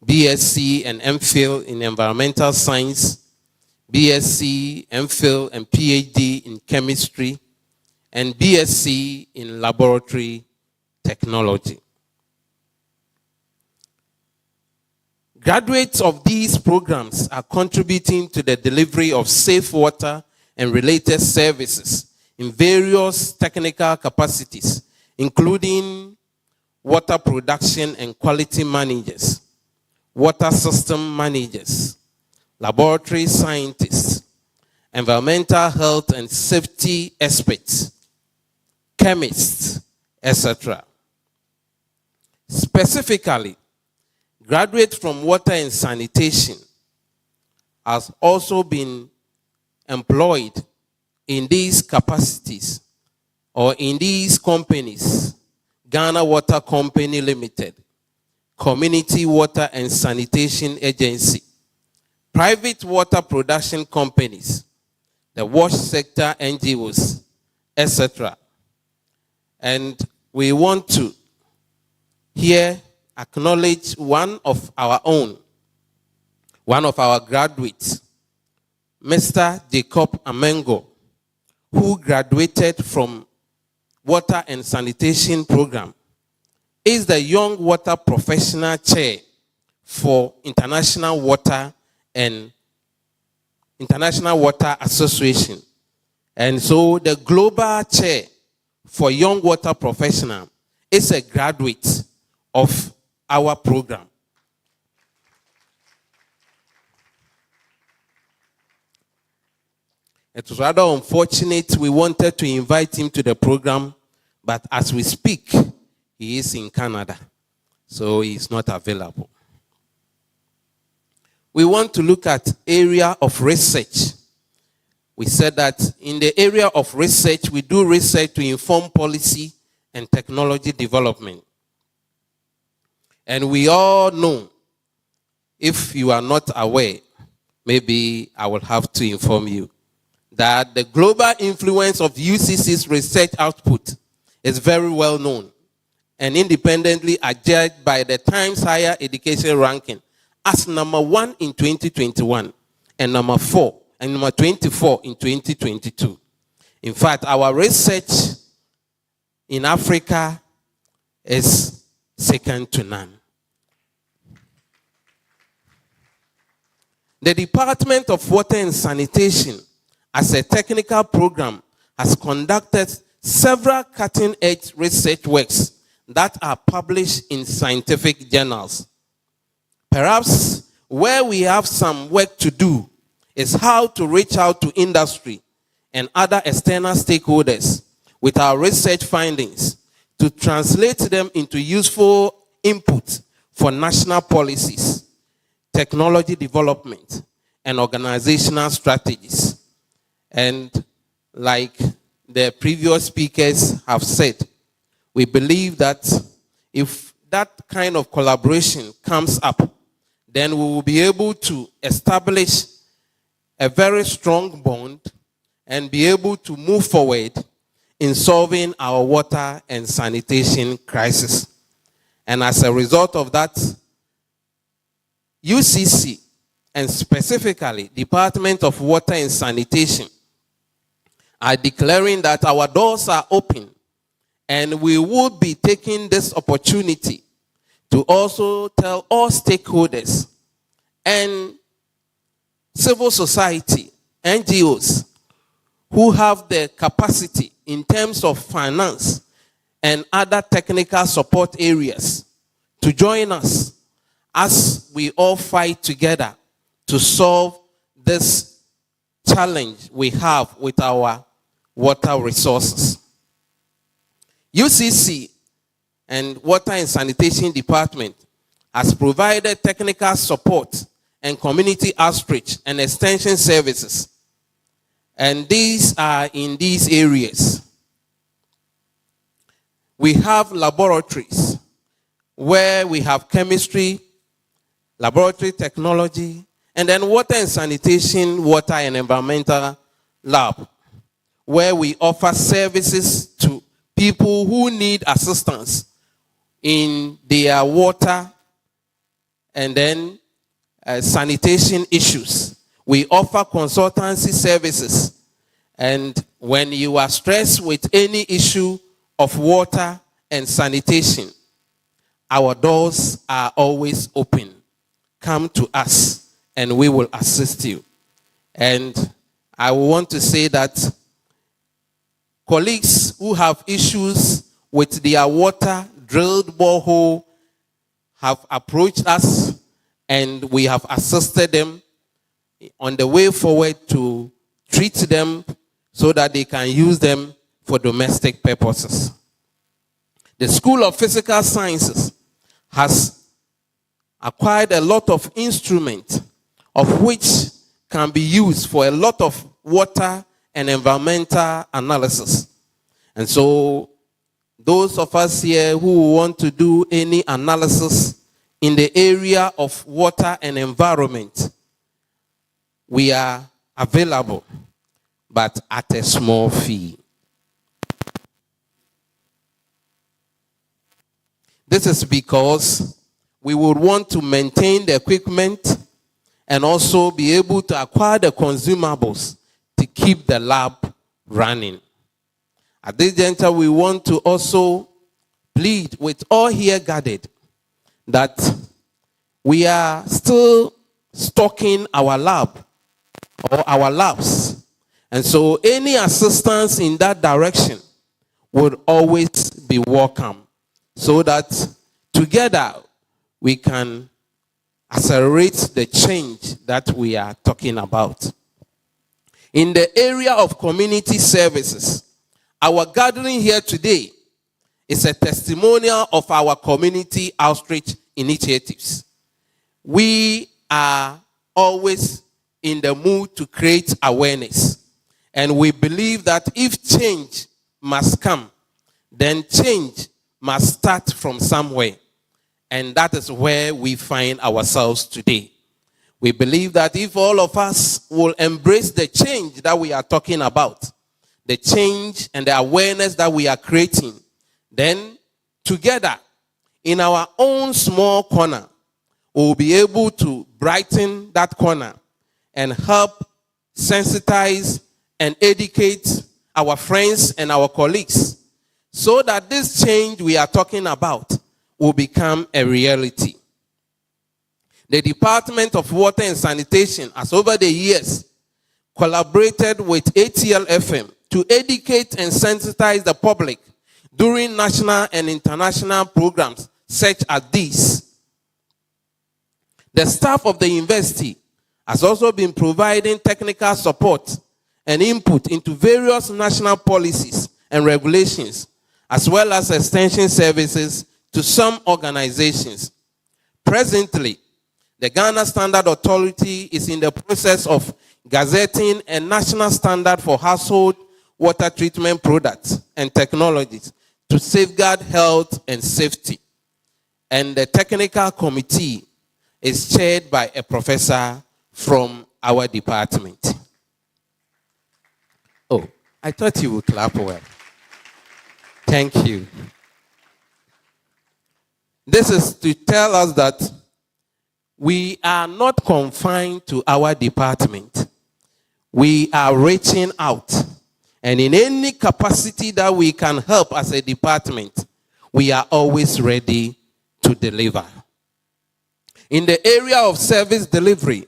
Speaker 7: BSc and MPhil in Environmental Science, BSc, MPhil, and PhD in chemistry, and BSc in laboratory technology. Graduates of these programs are contributing to the delivery of safe water and related services in various technical capacities, including water production and quality managers, water system managers, laboratory scientists, environmental health and safety experts, chemists, etc. Specifically, graduates from water and sanitation has also been employed in these capacities or in these companies: Ghana Water Company Limited, Community Water and Sanitation Agency, private water production companies, the wash sector NGOs, etc. And we want to here acknowledge one of our graduates, Mr. Jacob Amengo, who graduated from Water and Sanitation Program, is the Young Water Professional Chair for International Water and International Water Association. And so the Global Chair for Young Water Professional is a graduate of our program. It was rather unfortunate. We wanted to invite him to the program, but as we speak, he is in Canada, so he is not available. We want to look at area of research. We said that in the area of research, we do research to inform policy and technology development. And we all know, if you are not aware, maybe I will have to inform you, that the global influence of UCC's research output is very well known and independently adjudged by the Times Higher Education Ranking as number 1 in 2021 and number 24 in 2022. In fact, our research in Africa is second to none. The Department of Water and Sanitation, as a technical program, has conducted several cutting-edge research works that are published in scientific journals. Perhaps where we have some work to do is how to reach out to industry and other external stakeholders with our research findings to translate them into useful input for national policies, technology development, and organizational strategies. And like the previous speakers have said, we believe that if that kind of collaboration comes up, then we will be able to establish a very strong bond and be able to move forward in solving our water and sanitation crisis. And as a result of that, UCC, and specifically Department of Water and Sanitation, are declaring that our doors are open, and we will be taking this opportunity to also tell all stakeholders and civil society, NGOs, who have the capacity in terms of finance and other technical support areas to join us as we all fight together to solve this challenge we have with our water resources. UCC and Water and Sanitation Department has provided technical support and community outreach and extension services. And these are in these areas. We have laboratories where we have chemistry, laboratory technology, and then water and sanitation, water and environmental lab, where we offer services to people who need assistance in their water and then sanitation issues, we offer consultancy services. And when you are stressed with any issue of water and sanitation, our doors are always open. Come to us and we will assist you. And I want to say that colleagues who have issues with their water drilled borehole have approached us and we have assisted them on the way forward to treat them so that they can use them for domestic purposes. The School of Physical Sciences has acquired a lot of instruments of which can be used for a lot of water and environmental analysis. And so those of us here who want to do any analysis in the area of water and environment, we are available, but at a small fee. This is because we would want to maintain the equipment and also be able to acquire the consumables to keep the lab running. At this juncture, we want to also plead with all here gathered that we are still stocking our lab or our labs. And so any assistance in that direction would always be welcome, so that together we can accelerate the change that we are talking about. In the area of community services, our gathering here today is a testimonial of our community outreach initiatives. We are always in the mood to create awareness. And we believe that if change must come, then change must start from somewhere. And that is where we find ourselves today. We believe that if all of us will embrace the change that we are talking about, the change and the awareness that we are creating, then together in our own small corner, we'll be able to brighten that corner and help sensitize and educate our friends and our colleagues so that this change we are talking about will become a reality. The Department of Water and Sanitation has over the years collaborated with ATL-FM to educate and sensitize the public during national and international programs such as these. The staff of the university has also been providing technical support and input into various national policies and regulations, as well as extension services to some organizations. Presently, the Ghana Standard Authority is in the process of gazetting a national standard for household water treatment products and technologies to safeguard health and safety. And the technical committee is chaired by a professor from our department. Oh, I thought you would clap well. Thank you. This is to tell us that we are not confined to our department. We are reaching out. And in any capacity that we can help as a department, we are always ready to deliver. In the area of service delivery,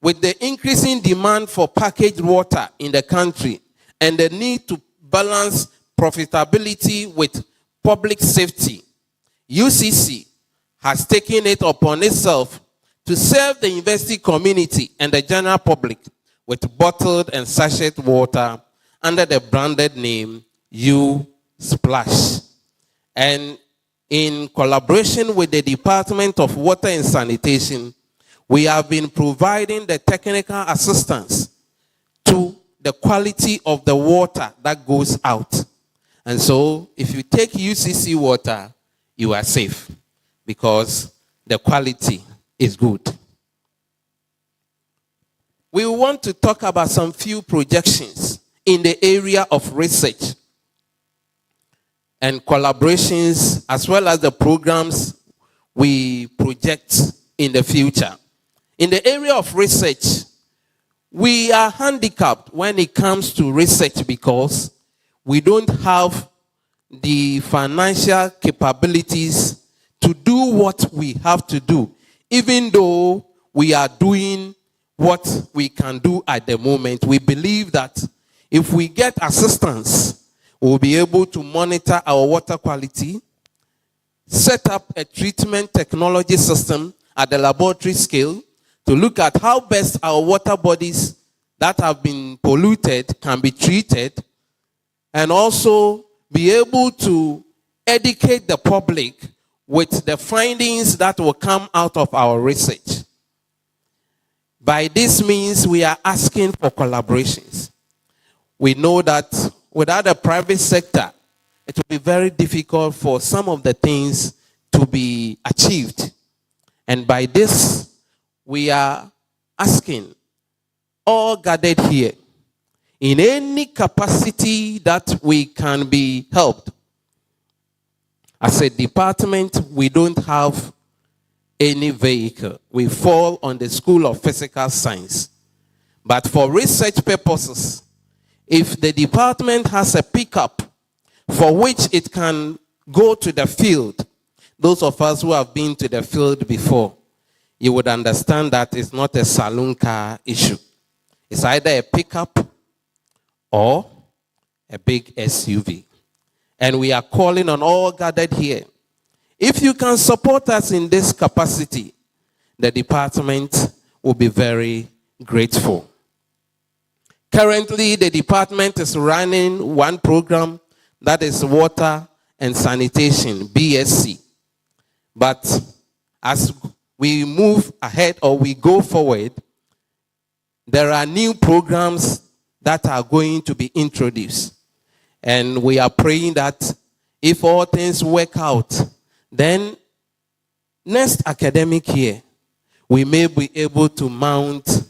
Speaker 7: with the increasing demand for packaged water in the country and the need to balance profitability with public safety, UCC has taken it upon itself to serve the university community and the general public with bottled and sachet water under the branded name U-Splash. And in collaboration with the Department of Water and Sanitation, we have been providing the technical assistance to the quality of the water that goes out. And so, if you take UCC water, you are safe because the quality is good. We want to talk about some few projections in the area of research and collaborations, as well as the programs we project in the future. In the area of research, we are handicapped when it comes to research because we don't have the financial capabilities to do what we have to do, even though we are doing what we can do at the moment. We believe that if we get assistance, we'll be able to monitor our water quality, set up a treatment technology system at the laboratory scale to look at how best our water bodies that have been polluted can be treated, and also be able to educate the public with the findings that will come out of our research. By this means, we are asking for collaborations. We know that without the private sector, it will be very difficult for some of the things to be achieved. And by this, we are asking all gathered here, in any capacity that we can be helped. As a department, we don't have any vehicle. We fall on the School of Physical Science. But for research purposes, if the department has a pickup for which it can go to the field, those of us who have been to the field before, you would understand that it's not a saloon car issue. It's either a pickup or a big SUV. And we are calling on all gathered here. If you can support us in this capacity, the department will be very grateful. Currently, the department is running one program that is Water and Sanitation, BSc. But as we move ahead or we go forward, there are new programs that are going to be introduced. And we are praying that if all things work out, then next academic year, we may be able to mount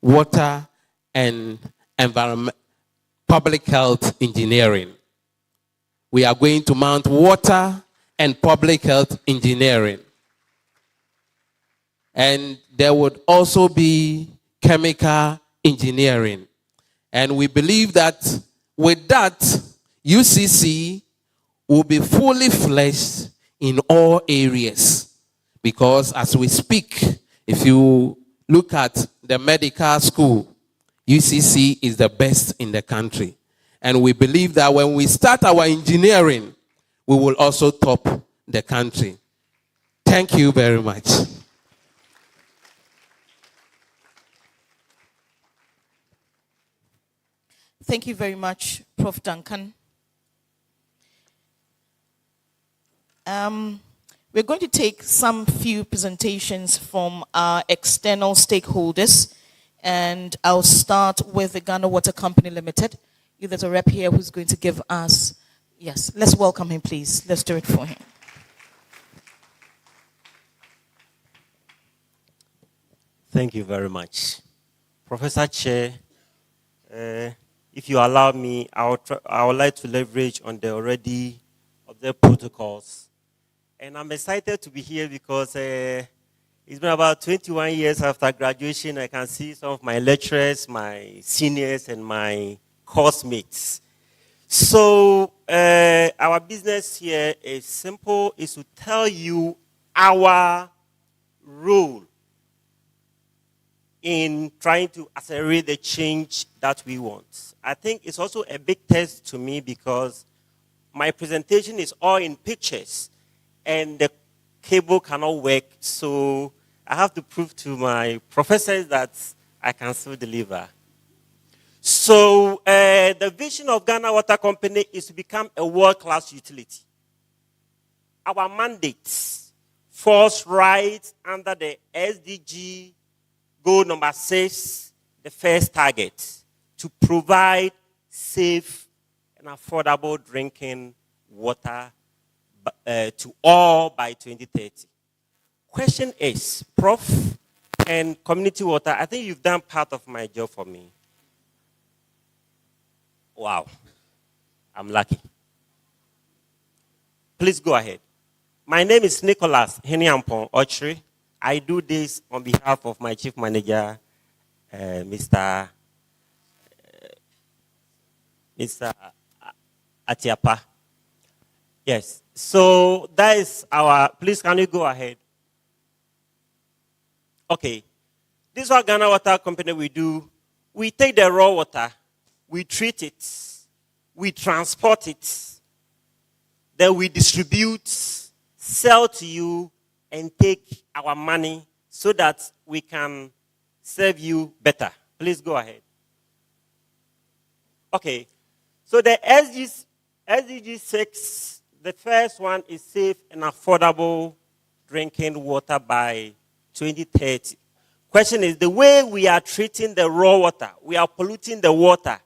Speaker 7: water and environment, public health engineering. We are going to mount water and public health engineering. And there would also be chemical engineering. And we believe that with that, UCC will be fully fledged in all areas. Because as we speak, if you look at the medical school, UCC is the best in the country. And we believe that when we start our engineering, we will also top the country. Thank you very much.
Speaker 1: Thank you very much, Prof. Duncan. We're going to take some few presentations from our external stakeholders, and I'll start with the Ghana Water Company Limited. There's a rep here who's going to give us, yes, let's welcome him, please. Let's do it for him.
Speaker 8: Thank you very much. Professor Chair, if you allow me, I would like to leverage on the already observed protocols. And I'm excited to be here because it's been about 21 years after graduation. I can see some of my lecturers, my seniors, and my course mates. So our business here is simple, is to tell you our role in trying to accelerate the change that we want. I think it's also a big test to me because my presentation is all in pictures and the cable cannot work, so I have to prove to my professors that I can still deliver. So the vision of Ghana Water Company is to become a world-class utility. Our mandate falls right under the SDG goal number 6, the first target, to provide safe and affordable drinking water to all by 2030. Question is, Prof. and community water, I think you've done part of my job for me. Wow, I'm lucky. Please go ahead. My name is Nicholas Heniampon Ochri. I do this on behalf of my chief manager, Mr. Atiapa. Yes. So that is our. Please, can you go ahead? Okay. This is what Ghana Water Company we do. We take the raw water, we treat it, we transport it, then we distribute, sell to you, and take our money so that we can serve you better. Please go ahead. Okay. So the SDG 6, the first one is safe and affordable drinking water by 2030. Question is, the way we are treating the raw water, we are polluting the water.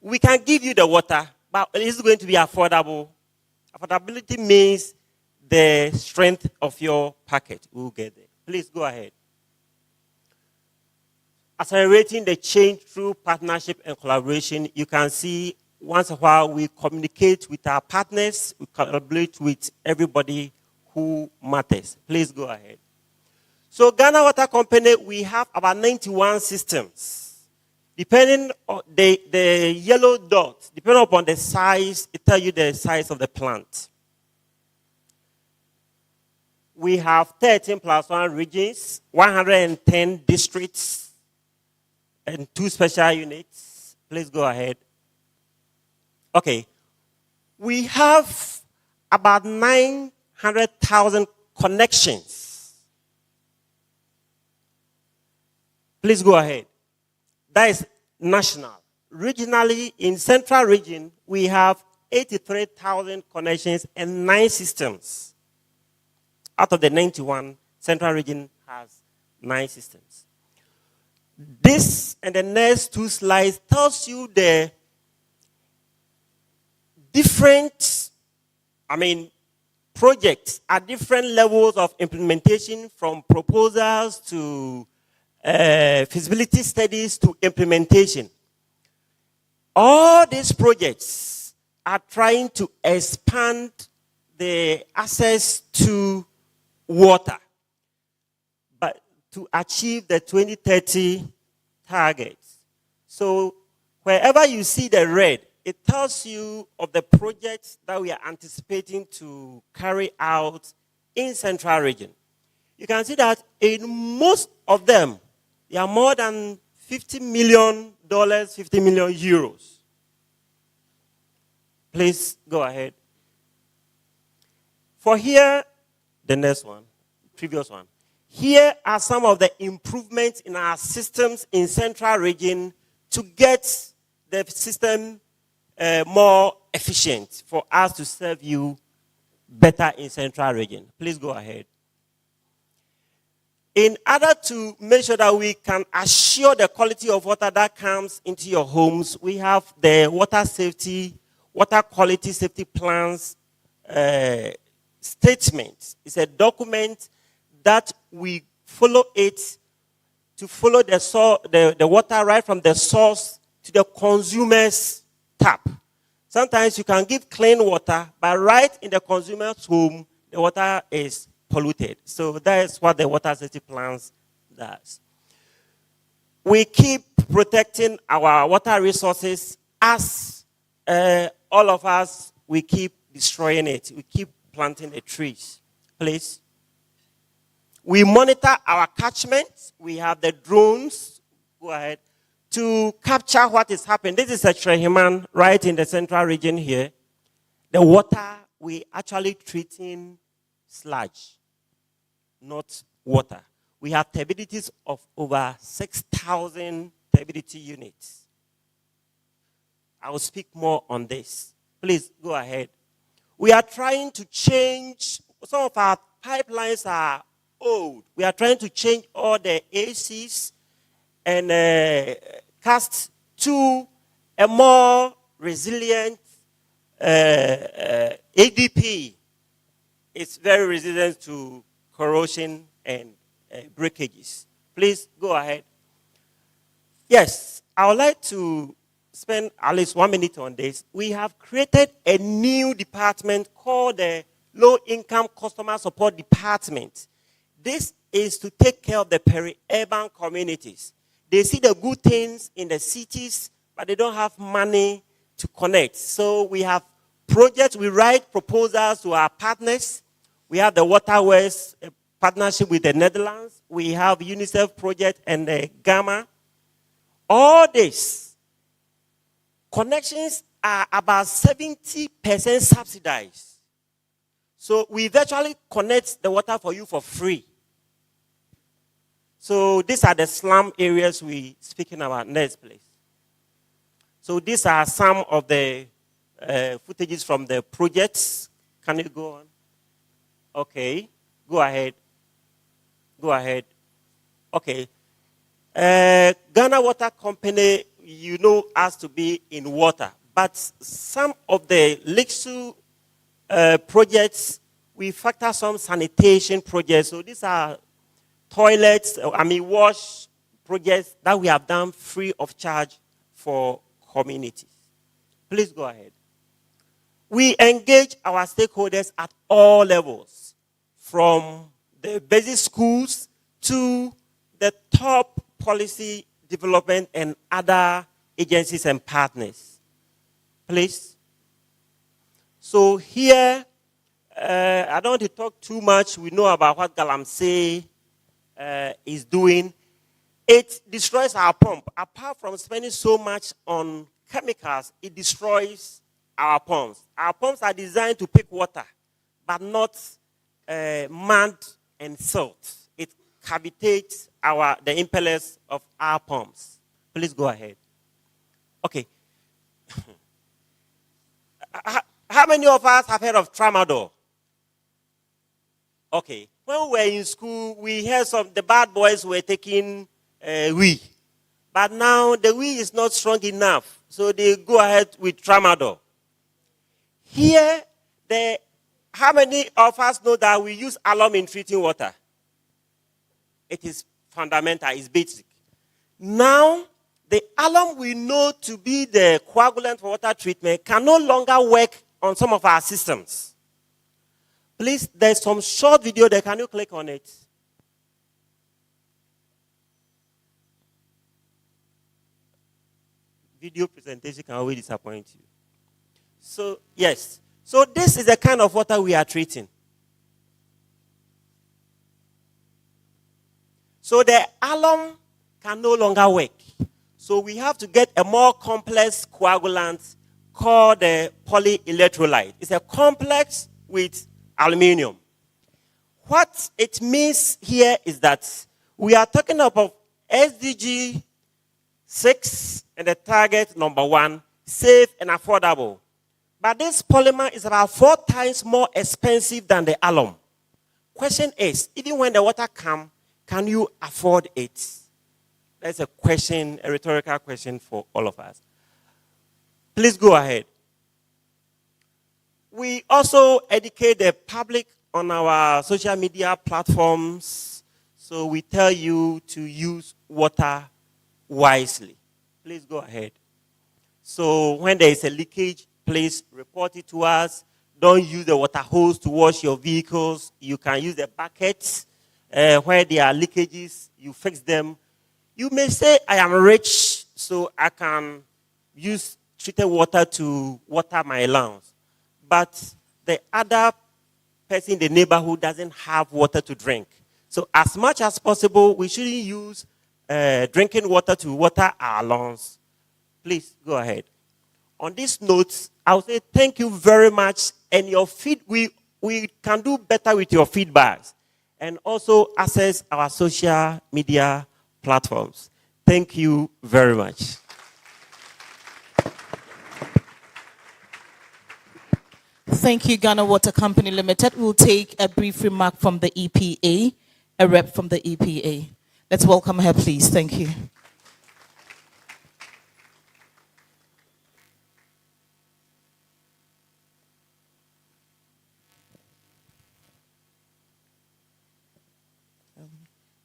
Speaker 8: We can give you the water, but it is going to be affordable. Affordability means the strength of your packet. We'll get there. Please go ahead. Accelerating the change through partnership and collaboration. You can see once in a while we communicate with our partners, we collaborate with everybody who matters. Please go ahead. So Ghana Water Company, we have about 91 systems. Depending on the yellow dot, depending upon the size, it tells you the size of the plant. We have 13 plus 1 regions, 110 districts, and 2 special units. Please go ahead. Okay. We have about 900,000 connections. Please go ahead. That is national. Regionally, in Central Region, we have 83,000 connections and 9 systems. Out of the 91, Central Region has 9 systems. This and the next 2 slides tells you the different, projects at different levels of implementation, from proposals to feasibility studies to implementation. All these projects are trying to expand the access to water, but to achieve the 2030 targets. So wherever you see the red, it tells you of the projects that we are anticipating to carry out in Central Region. You can see that in most of them, there are more than $50 million, 50 million euros. Please go ahead. For here, the next one, previous one. Here are some of the improvements in our systems in Central Region to get the system more efficient for us to serve you better in Central Region. Please go ahead. In order to make sure that we can assure the quality of water that comes into your homes, we have the water quality safety plans statement. It's a document that we follow it to follow the water right from the source to the consumer's tap. Sometimes you can give clean water, but right in the consumer's home, the water is polluted. So that is what the water safety plans does. We keep protecting our water resources as all of us, we keep destroying it. We keep planting the trees. Please. We monitor our catchments. We have the drones, go ahead, to capture what is happening. This is a Trehiman right in the Central Region here. The water, we actually treating sludge, not water. We have turbidity of over 6,000 turbidity units. I will speak more on this. Please go ahead. We are trying to change, some of our pipelines are old. We are trying to change all the ACs and cast to a more resilient ADP. It's very resilient to corrosion and breakages. Please go ahead. Yes, I would like to spend at least 1 minute on this. We have created a new department called the Low Income Customer Support Department. This is to take care of the peri-urban communities. They see the good things in the cities, but they don't have money to connect. So we have projects, we write proposals to our partners. We have the Waterways partnership with the Netherlands. We have UNICEF project and the Gamma. All this connections are about 70% subsidized. So we virtually connect the water for you for free. So these are the slum areas we speaking about next, please. So these are some of the footages from the projects. Can you go on? Okay, go ahead. Go ahead. Okay. Ghana Water Company, you know us to be in water. But some of the LICSU projects, we factor some sanitation projects. So these are toilets, wash projects that we have done free of charge for communities. Please go ahead. We engage our stakeholders at all levels, from the basic schools to the top policy development and other agencies and partners. Please. So here, I don't want to talk too much. We know about what Galamsey is doing. It destroys our pump. Apart from spending so much on chemicals, it destroys our pumps. Our pumps are designed to pick water, but not mud and salt. It cavitates the impellers of our pumps. Please go ahead. Okay. How many of us have heard of tramadol? Okay. When we were in school, we heard the bad boys were taking weed. But now the weed is not strong enough, so they go ahead with tramadol. Here, how many of us know that we use alum in treating water? It is fundamental, it's basic. Now, the alum we know to be the coagulant for water treatment can no longer work on some of our systems. Please, there's some short video there. Can you click on it? Video presentation can always disappoint you. So, yes. So this is the kind of water we are treating. So the alum can no longer work. So we have to get a more complex coagulant called the polyelectrolyte. It's a complex with aluminum. What it means here is that we are talking about SDG 6 and the target number 1, safe and affordable. But this polymer is about 4 times more expensive than the alum. Question is, even when the water comes, can you afford it? That's a question, a rhetorical question for all of us. Please go ahead. We also educate the public on our social media platforms. So we tell you to use water wisely. Please go ahead. So when there is a leakage, please report it to us. Don't use the water hose to wash your vehicles. You can use the buckets. Where there are leakages, you fix them. You may say, I am rich, so I can use treated water to water my lawns. But the other person in the neighborhood doesn't have water to drink. So as much as possible, we shouldn't use drinking water to water our lawns. Please go ahead. On this note, I would say thank you very much. And your we can do better with your feedbacks. And also access our social media platforms. Thank you very much.
Speaker 1: Thank you, Ghana Water Company Limited. We'll take a brief remark from the EPA, a rep from the EPA. Let's welcome her, please. Thank you.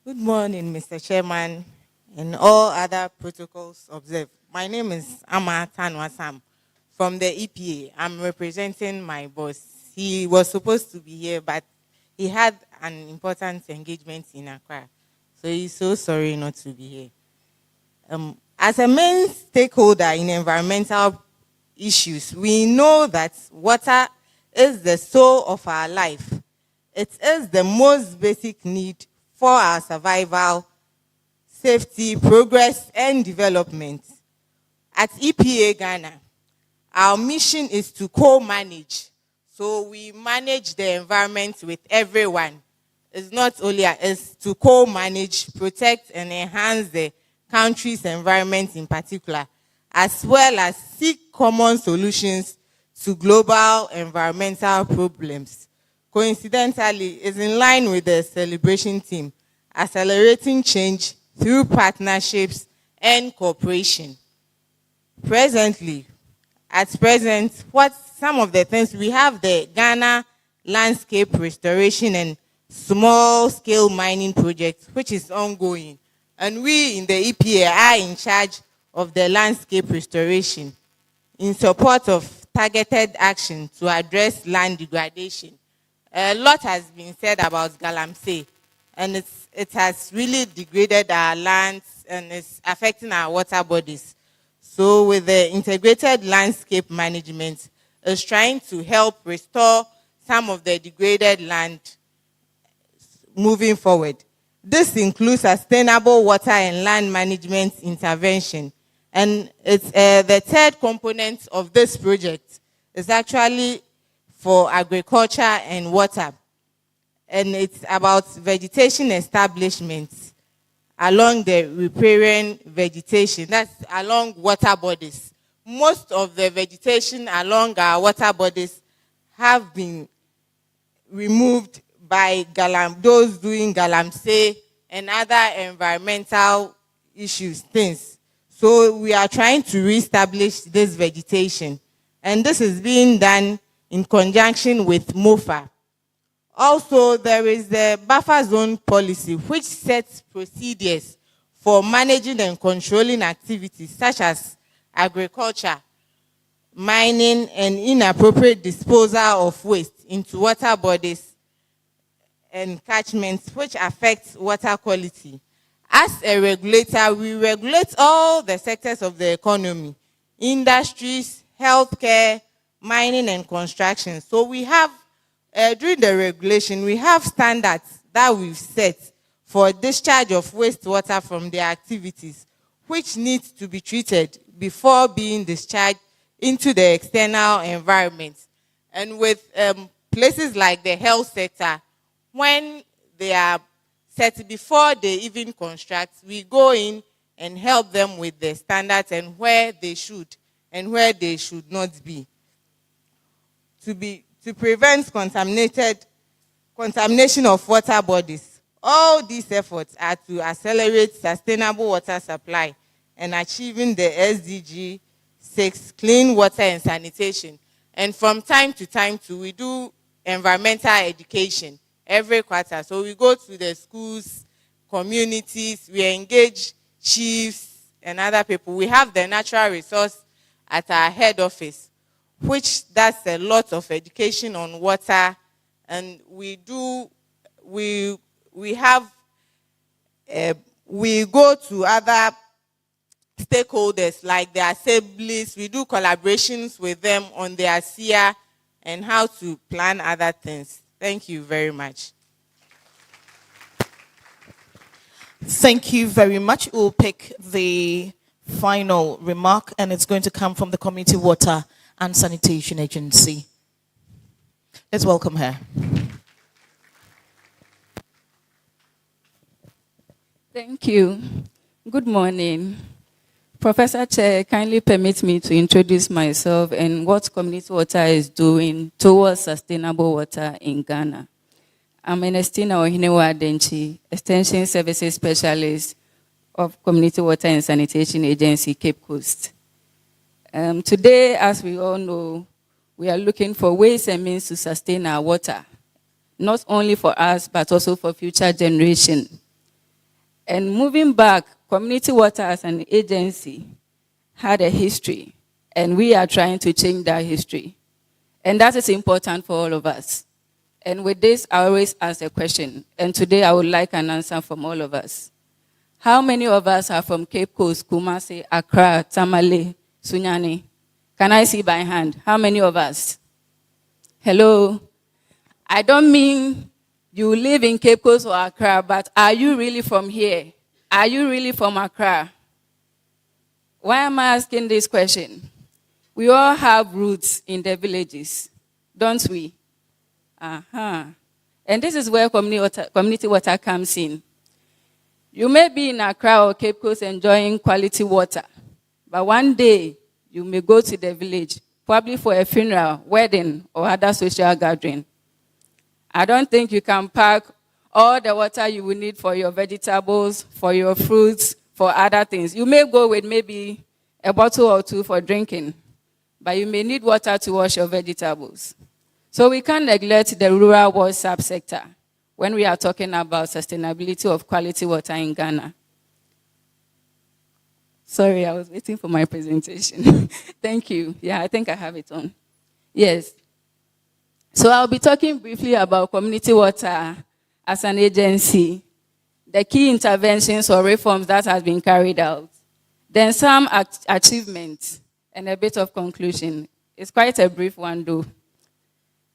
Speaker 9: Good morning, Mr. Chairman, and all other protocols observed. My name is Ama Tanwasam from the EPA. I'm representing my boss. He was supposed to be here, but he had an important engagement in Accra. So he's so sorry not to be here. As a main stakeholder in environmental issues, we know that water is the soul of our life. It is the most basic need for our survival, safety, progress, and development. At EPA Ghana, our mission is to co-manage. So we manage the environment with everyone. It's not only it's to co-manage, protect, and enhance the country's environment in particular, as well as seek common solutions to global environmental problems. Coincidentally, it's in line with the celebration theme, accelerating change through partnerships and cooperation. At present, what some of the things we have: the Ghana Landscape Restoration and Small-Scale Mining Project, which is ongoing. And we in the EPA are in charge of the landscape restoration in support of targeted action to address land degradation. A lot has been said about Galamsey, and it has really degraded our lands and it's affecting our water bodies. So with the integrated landscape management, it's trying to help restore some of the degraded land moving forward. This includes sustainable water and land management intervention. And it's the third component of this project is actually for agriculture and water. And it's about vegetation establishments along the riparian vegetation, that's along water bodies. Most of the vegetation along our water bodies have been removed by those doing Galamsey and other environmental things. So we are trying to reestablish this vegetation. And this is being done in conjunction with MOFA. Also, there is the buffer zone policy, which sets procedures for managing and controlling activities such as agriculture, mining, and inappropriate disposal of waste into water bodies and catchments, which affects water quality. As a regulator, we regulate all the sectors of the economy: industries, healthcare, mining, and construction. So we have, during the regulation, we have standards that we've set for discharge of wastewater from their activities, which needs to be treated before being discharged into the external environment. And with places like the health sector, when they are set before they even construct, we go in and help them with the standards and where they should and where they should not be. To prevent contamination of water bodies. All these efforts are to accelerate sustainable water supply and achieving the SDG 6, clean water and sanitation. And from time to time too, we do environmental education every quarter. So we go to the schools, communities, we engage chiefs and other people. We have the natural resource at our head office, which does a lot of education on water, and we go to other stakeholders like the assemblies. We do collaborations with them on their SIA and how to plan other things. Thank you very much.
Speaker 1: Thank you very much. We'll pick the final remark, and it's going to come from the Community Water and Sanitation Agency. Let's welcome her.
Speaker 10: Thank you. Good morning. Professor Chair, kindly permit me to introduce myself and what Community Water is doing towards sustainable water in Ghana. I'm Ernestina Ohinewa Adenchi, Extension Services Specialist of Community Water and Sanitation Agency, Cape Coast. Today, as we all know, we are looking for ways and means to sustain our water, not only for us, but also for future generations. And moving back, Community Water as an agency had a history, and we are trying to change that history. And that is important for all of us. And with this, I always ask a question. And today, I would like an answer from all of us. How many of us are from Cape Coast, Kumasi, Accra, Tamale, Sunyani? Can I see by hand? How many of us? Hello? I don't mean you live in Cape Coast or Accra, but are you really from here? Are you really from Accra? Why am I asking this question? We all have roots in the villages, don't we? And this is where community water comes in. You may be in Accra or Cape Coast enjoying quality water, but one day you may go to the village, probably for a funeral, wedding, or other social gathering. I don't think you can pack all the water you will need for your vegetables, for your fruits, for other things. You may go with maybe a bottle or two for drinking, but you may need water to wash your vegetables. So we can't neglect the rural water subsector when we are talking about sustainability of quality water in Ghana. Sorry, I was waiting for my presentation. Thank you. Yeah, I think I have it on. Yes. So I'll be talking briefly about community water as an agency, the key interventions or reforms that have been carried out, then some achievements, and a bit of conclusion. It's quite a brief one, though.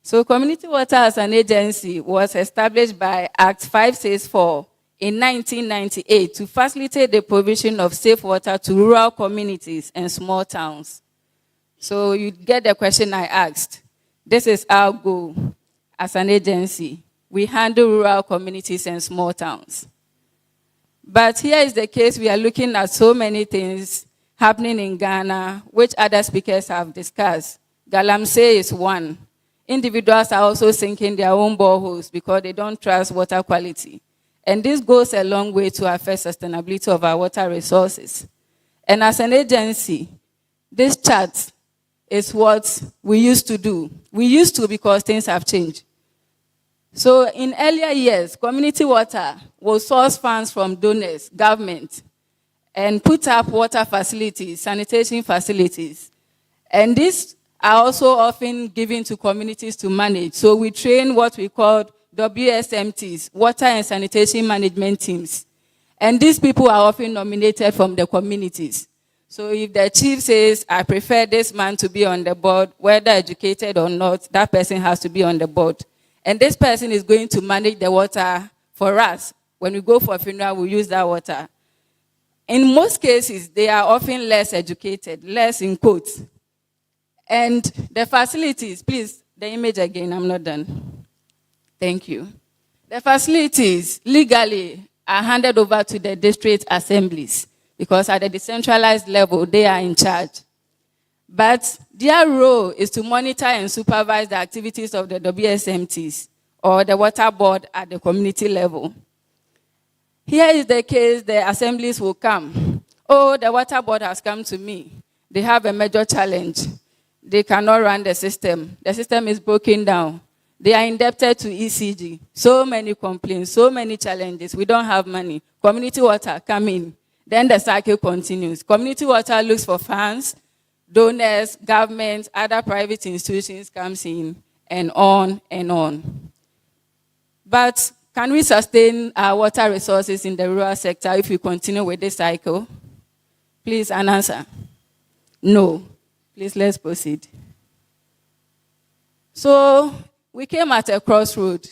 Speaker 10: So community water as an agency was established by Act 564 in 1998 to facilitate the provision of safe water to rural communities and small towns. So you get the question I asked. This is our goal as an agency. We handle rural communities and small towns. But here is the case. We are looking at so many things happening in Ghana, which other speakers have discussed. Galamsey is one. Individuals are also sinking their own boreholes because they don't trust water quality. And this goes a long way to affect sustainability of our water resources. And as an agency, this chart is what we used to do. We used to because things have changed. So in earlier years, community water will source funds from donors, government, and put up water facilities, sanitation facilities. And these are also often given to communities to manage. So we train what we call WSMTs, water and sanitation management teams. And these people are often nominated from the communities. So if the chief says, I prefer this man to be on the board, whether educated or not, that person has to be on the board. And this person is going to manage the water for us. When we go for a funeral, we use that water. In most cases, they are often less educated, less in quotes. And the facilities, please, the image again, I'm not done. Thank you. The facilities legally are handed over to the district assemblies because at the decentralized level, they are in charge. But their role is to monitor and supervise the activities of the WSMTs or the water board at the community level. Here is the case the assemblies will come. Oh, the water board has come to me. They have a major challenge. They cannot run the system. The system is broken down. They are indebted to ECG. So many complaints, so many challenges. We don't have money. Community water, come in. Then the cycle continues. Community water looks for funds, donors, government, other private institutions comes in, and on and on. But can we sustain our water resources in the rural sector if we continue with this cycle? Please, an answer. No. Please, let's proceed. So, we came at a crossroad.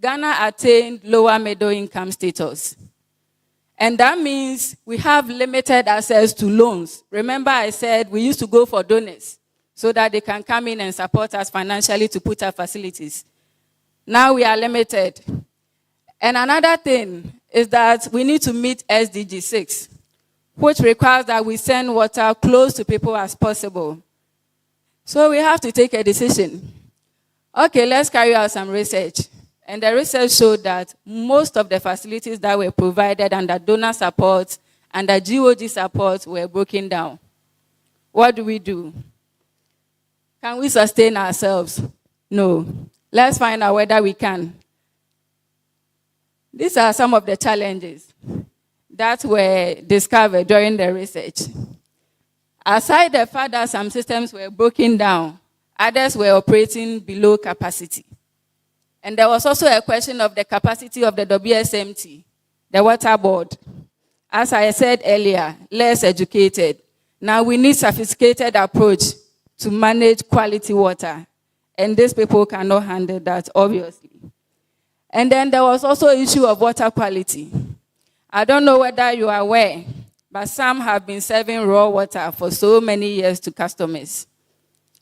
Speaker 10: Ghana attained lower middle income status. And that means we have limited access to loans. Remember I said we used to go for donors so that they can come in and support us financially to put up facilities. Now we are limited. And another thing is that we need to meet SDG 6. Which requires that we send water close to people as possible. So we have to take a decision. Okay, let's carry out some research. And the research showed that most of the facilities that were provided under donor support and the GOG support were broken down. What do? Can we sustain ourselves? No. Let's find out whether we can. These are some of the challenges that were discovered during the research. Aside the fact that some systems were broken down, others were operating below capacity. And there was also a question of the capacity of the WSMT, the water board. As I said earlier, less educated. Now we need sophisticated approach to manage quality water. And these people cannot handle that, obviously. And then there was also issue of water quality. I don't know whether you are aware, but some have been serving raw water for so many years to customers.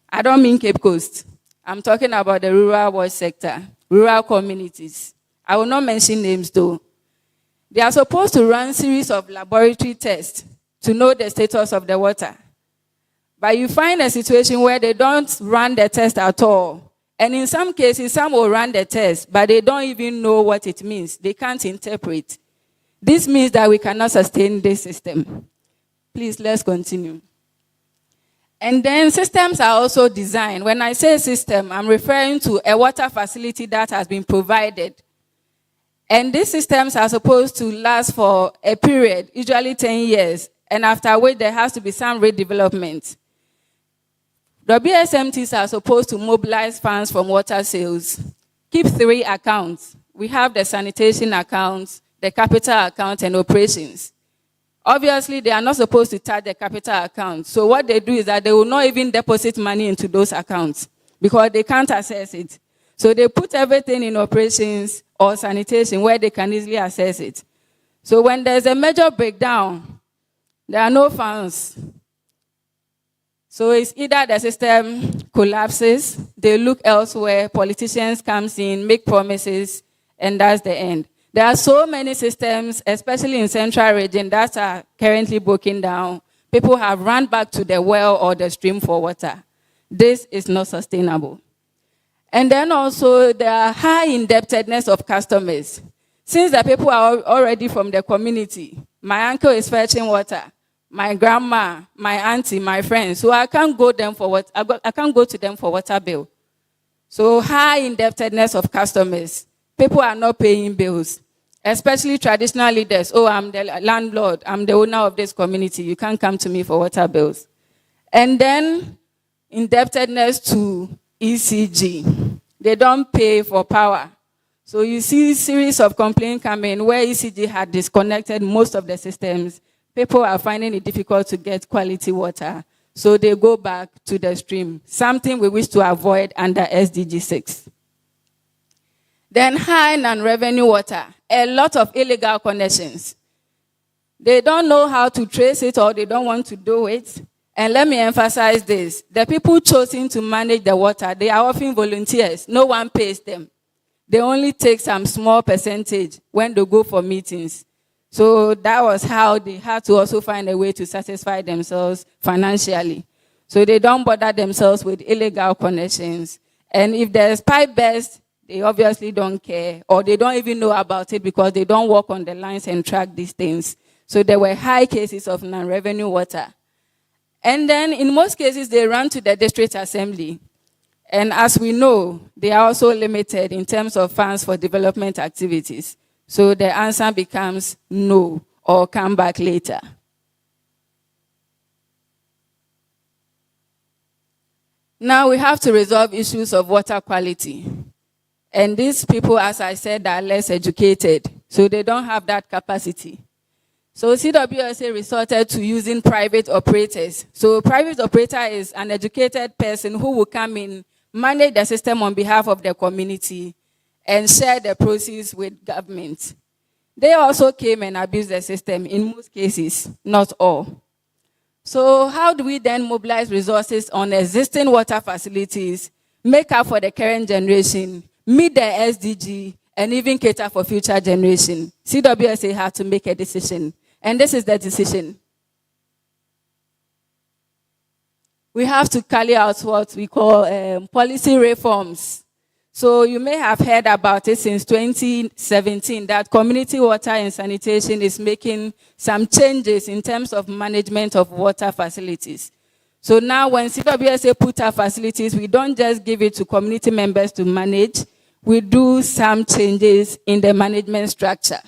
Speaker 10: I don't mean Cape Coast. I'm talking about the rural water sector, rural communities. I will not mention names though. They are supposed to run series of laboratory tests to know the status of the water. But you find a situation where they don't run the test at all. And in some cases, some will run the test, but they don't even know what it means. They can't interpret. This means that we cannot sustain this system. Please, let's continue. And then systems are also designed. When I say system, I'm referring to a water facility that has been provided. And these systems are supposed to last for a period, usually 10 years, and after which there has to be some redevelopment. WSMTs are supposed to mobilize funds from water sales. Keep 3 accounts. We have the sanitation account, the capital account, and operations. Obviously, they are not supposed to touch the capital account. So what they do is that they will not even deposit money into those accounts because they can't access it. So they put everything in operations or sanitation where they can easily access it. So when there's a major breakdown, there are no funds. So it's either the system collapses, they look elsewhere, politicians come in, make promises, and that's the end. There are so many systems, especially in central region, that are currently broken down. People have run back to the well or the stream for water. This is not sustainable. And then also, there are high indebtedness of customers. Since the people are already from the community, my uncle is fetching water, my grandma, my auntie, my friends, so I can't go to them for water bill. So high indebtedness of customers. People are not paying bills, especially traditional leaders. Oh, I'm the landlord, I'm the owner of this community. You can't come to me for water bills. And then indebtedness to ECG. They don't pay for power. So you see a series of complaints coming where ECG had disconnected most of the systems. People are finding it difficult to get quality water. So they go back to the stream, something we wish to avoid under SDG 6. Then high non-revenue water, a lot of illegal connections. They don't know how to trace it or they don't want to do it. And let me emphasize this. The people chosen to manage the water, they are often volunteers. No one pays them. They only take some small percentage when they go for meetings. So that was how they had to also find a way to satisfy themselves financially. So they don't bother themselves with illegal connections. And if there's pipe burst, they obviously don't care, or they don't even know about it because they don't walk on the lines and track these things. So there were high cases of non-revenue water. And then in most cases, they run to the district assembly. And as we know, they are also limited in terms of funds for development activities. So the answer becomes no, or come back later. Now we have to resolve issues of water quality. And these people, as I said, are less educated, so they don't have that capacity. So CWSA resorted to using private operators. So private operator is an educated person who will come in, manage the system on behalf of the community, and share the proceeds with government. They also came and abused the system in most cases, not all. So how do we then mobilize resources on existing water facilities, make up for the current generation, meet the SDG, and even cater for future generation? CWSA had to make a decision, and this is the decision. We have to carry out what we call policy reforms. So you may have heard about it since 2017 that community water and sanitation is making some changes in terms of management of water facilities. So now when CWSA put our facilities, we don't just give it to community members to manage, we do some changes in the management structure.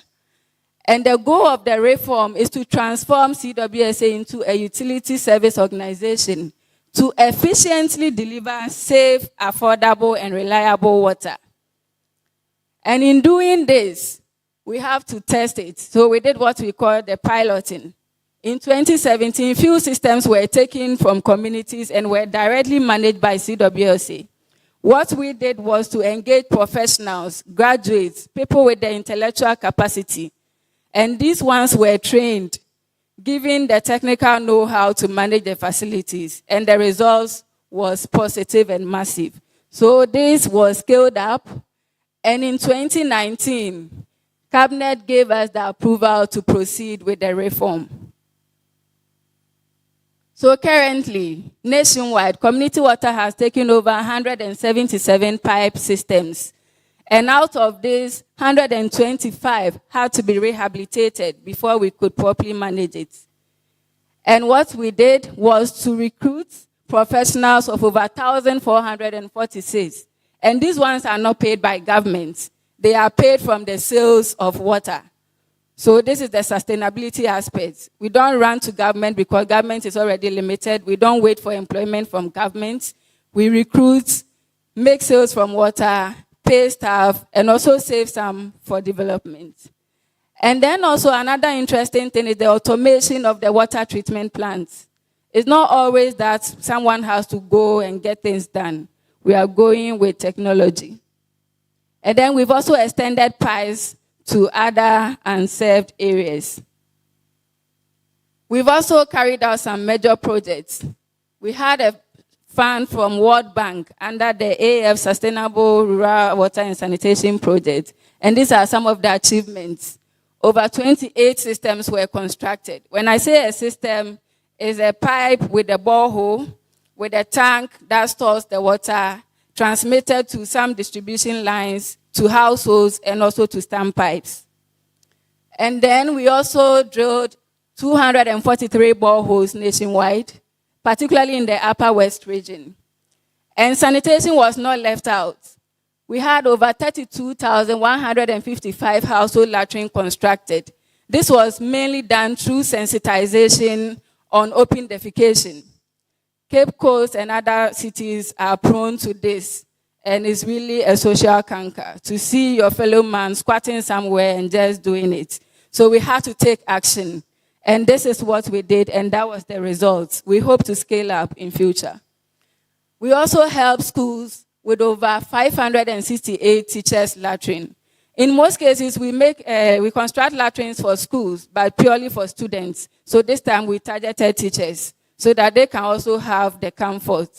Speaker 10: And the goal of the reform is to transform CWSA into a utility service organization to efficiently deliver safe, affordable, and reliable water. And in doing this, we have to test it. So we did what we call the piloting. In 2017, few systems were taken from communities and were directly managed by CWLC. What we did was to engage professionals, graduates, people with the intellectual capacity. And these ones were trained, given the technical know-how to manage the facilities. And the results was positive and massive. So this was scaled up. And in 2019, Cabinet gave us the approval to proceed with the reform. So currently, nationwide, community water has taken over 177 pipe systems. And out of these, 125 had to be rehabilitated before we could properly manage it. And what we did was to recruit professionals of over 1,446. And these ones are not paid by government. They are paid from the sales of water. So this is the sustainability aspect. We don't run to government because government is already limited. We don't wait for employment from government. We recruit, make sales from water, pay staff, and also save some for development. And then also another interesting thing is the automation of the water treatment plants. It's not always that someone has to go and get things done. We are going with technology. And then we've also extended pipes to other unserved areas. We've also carried out some major projects. We had a fund from World Bank under the AF Sustainable Rural Water and Sanitation Project. And these are some of the achievements. Over 28 systems were constructed. When I say a system, it's a pipe with a borehole, with a tank that stores the water, transmitted to some distribution lines, to households, and also to standpipes. And then we also drilled 243 boreholes nationwide, particularly in the Upper West region. And sanitation was not left out. We had over 32,155 household latrines constructed. This was mainly done through sensitization on open defecation. Cape Coast and other cities are prone to this, and it's really a social canker to see your fellow man squatting somewhere and just doing it. So we had to take action, and this is what we did, and that was the results. We hope to scale up in future. We also help schools with over 568 teachers' latrine. In most cases, we construct latrines for schools, but purely for students. So this time we targeted teachers so that they can also have the comfort.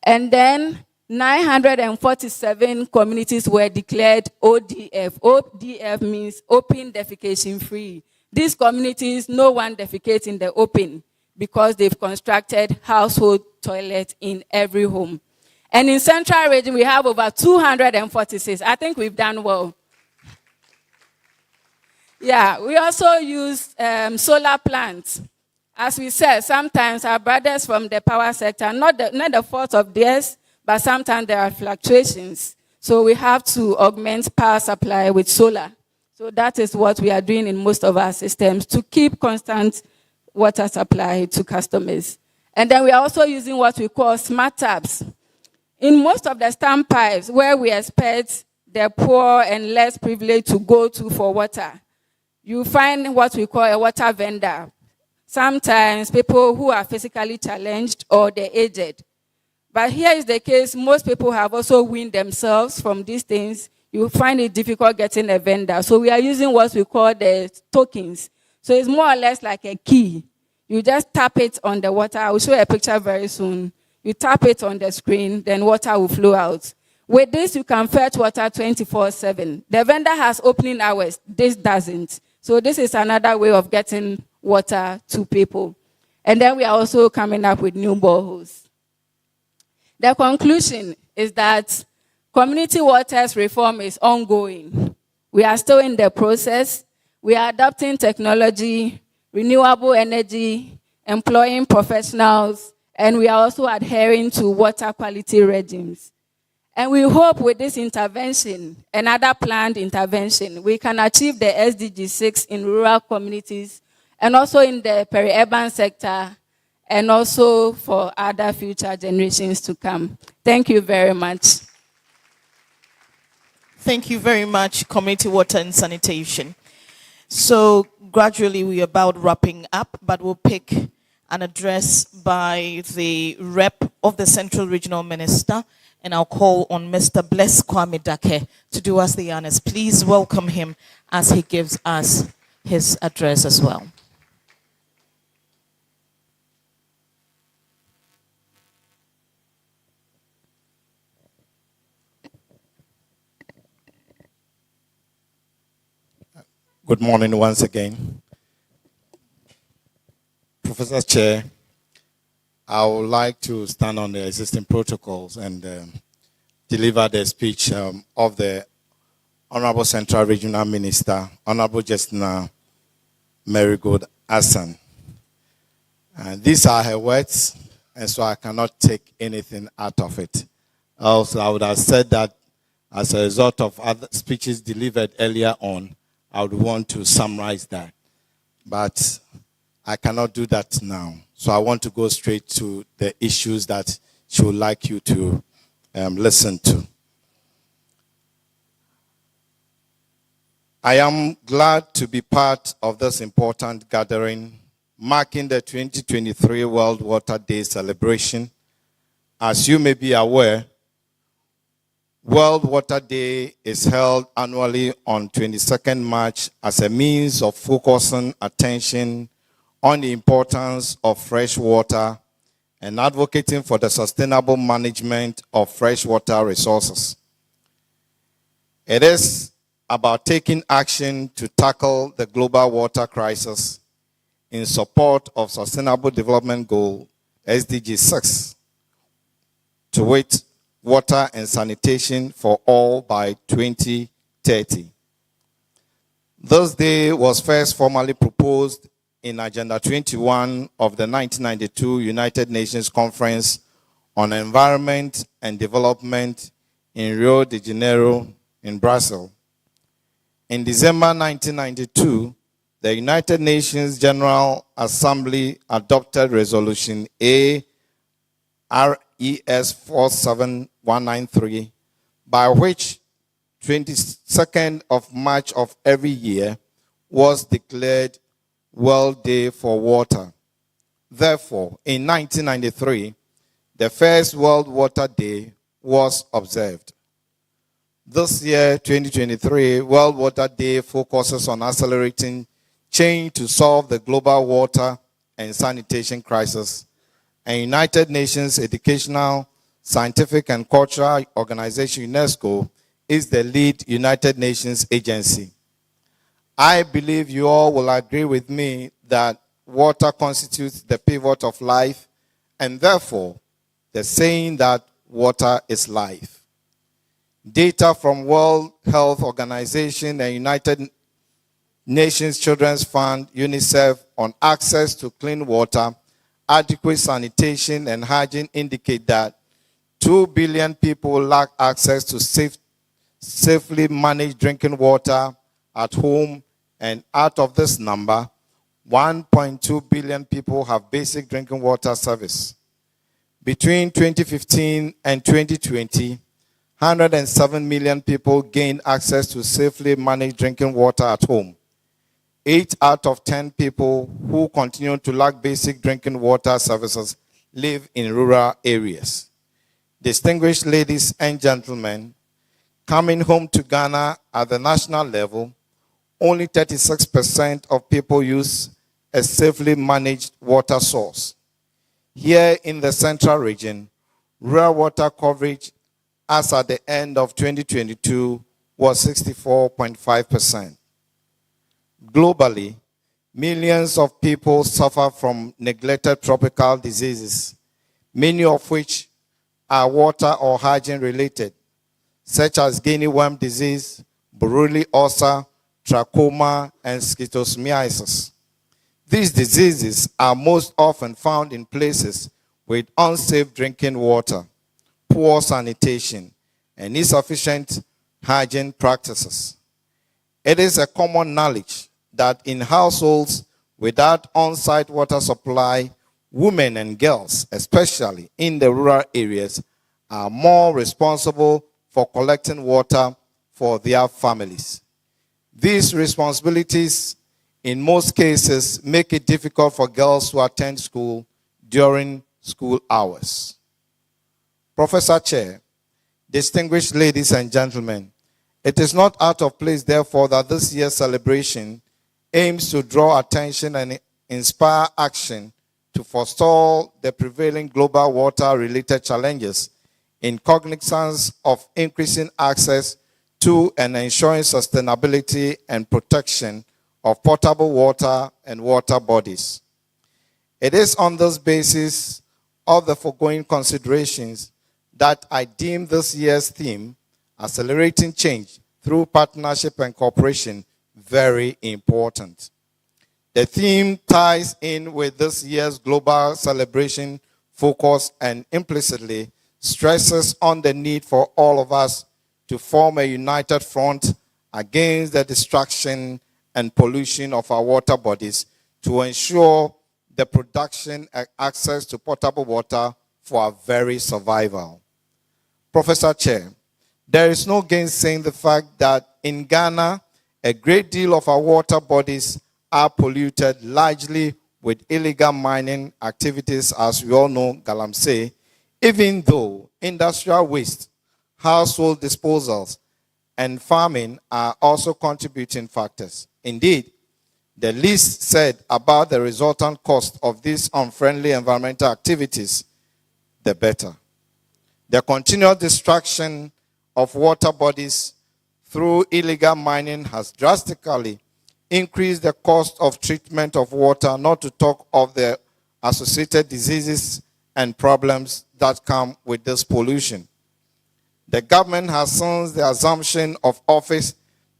Speaker 10: And then 947 communities were declared ODF. ODF means open defecation free. These communities, no one defecates in the open because they've constructed household toilets in every home. And in Central Region, we have over 246. I think we've done well. Yeah, we also use solar plants. As we said, sometimes our brothers from the power sector, not the fault of theirs, but sometimes there are fluctuations. So we have to augment power supply with solar. So that is what we are doing in most of our systems to keep constant water supply to customers. And then we are also using what we call smart taps. In most of the standpipes where we expect the poor and less privileged to go to for water, you find what we call a water vendor. Sometimes people who are physically challenged or the aged. But here is the case, most people have also weaned themselves from these things. You find it difficult getting a vendor. So we are using what we call the tokens. So it's more or less like a key. You just tap it on the water. I will show you a picture very soon. You tap it on the screen, then water will flow out. With this, you can fetch water 24/7. The vendor has opening hours. This doesn't. So this is another way of getting water to people. And then we are also coming up with new boreholes. The conclusion is that community waters reform is ongoing. We are still in the process. We are adopting technology, renewable energy, employing professionals, and we are also adhering to water quality regimes. And we hope with this intervention and other planned intervention, we can achieve the SDG 6 in rural communities and also in the peri-urban sector and also for other future generations to come. Thank you very much.
Speaker 1: Thank you very much, Community Water and Sanitation. So gradually we are about wrapping up, but we'll pick an address by the rep of the Central Regional Minister, and I'll call on Mr. Bless Kwame Dake to do us the honors. Please welcome him as he gives us his address as well.
Speaker 11: Good morning once again. Professor Chair, I would like to stand on the existing protocols and deliver the speech of the Honorable Central Regional Minister, Honorable Justina Marigold Hassan. And these are her words, and so I cannot take anything out of it. Also, I would have said that as a result of other speeches delivered earlier on, I would want to summarize that. But I cannot do that now. So I want to go straight to the issues that she would like you to listen to. I am glad to be part of this important gathering marking the 2023 World Water Day celebration. As you may be aware, World Water Day is held annually on 22nd March as a means of focusing attention on the importance of fresh water and advocating for the sustainable management of freshwater resources. It is about taking action to tackle the global water crisis in support of Sustainable Development Goal SDG 6, to wit, water and sanitation for all by 2030. This day was first formally proposed in Agenda 21 of the 1992 United Nations Conference on Environment and Development in Rio de Janeiro in Brazil. In December 1992, the United Nations General Assembly adopted Resolution ARES 47193, by which 22nd of March of every year was declared World Day for Water. Therefore, in 1993, the first World Water Day was observed. This year, 2023, World Water Day focuses on accelerating change to solve the global water and sanitation crisis, and United Nations Educational, Scientific and Cultural Organization, UNESCO, is the lead United Nations agency. I believe you all will agree with me that water constitutes the pivot of life, and therefore, the saying that water is life. Data from World Health Organization and United Nations Children's Fund, UNICEF, on access to clean water, adequate sanitation, and hygiene indicate that 2 billion people lack access to safely managed drinking water at home, and out of this number, 1.2 billion people have basic drinking water service. Between 2015 and 2020, 107 million people gained access to safely managed drinking water at home. 8 out of 10 people who continue to lack basic drinking water services live in rural areas. Distinguished ladies and gentlemen, coming home to Ghana at the national level, only 36% of people use a safely managed water source. Here in the central region, rural water coverage as at the end of 2022 was 64.5%. Globally, millions of people suffer from neglected tropical diseases, many of which are water or hygiene related, such as guinea worm disease, Buruli ulcer, trachoma, and schistosomiasis. These diseases are most often found in places with unsafe drinking water, poor sanitation, and insufficient hygiene practices. It is a common knowledge that in households without on-site water supply, women and girls, especially in the rural areas, are more responsible for collecting water for their families. These responsibilities, in most cases, make it difficult for girls to attend school during school hours. Professor Chair, distinguished ladies and gentlemen, it is not out of place, therefore, that this year's celebration aims to draw attention and inspire action to forestall the prevailing global water-related challenges in cognizance of increasing access to and ensuring sustainability and protection of potable water and water bodies. It is on this basis of the foregoing considerations that I deem this year's theme, Accelerating Change Through Partnership and Cooperation, very important. The theme ties in with this year's global celebration focus and implicitly stresses on the need for all of us to form a united front against the destruction and pollution of our water bodies to ensure the production and access to potable water for our very survival. Professor Chair, there is no gainsaying the fact that in Ghana, a great deal of our water bodies are polluted largely with illegal mining activities, as we all know, Galamsey, even though industrial waste, household disposals, and farming are also contributing factors. Indeed, the least said about the resultant cost of these unfriendly environmental activities, the better. The continual destruction of water bodies through illegal mining has drastically increased the cost of treatment of water, not to talk of the associated diseases and problems that come with this pollution. The government has, since the assumption of office,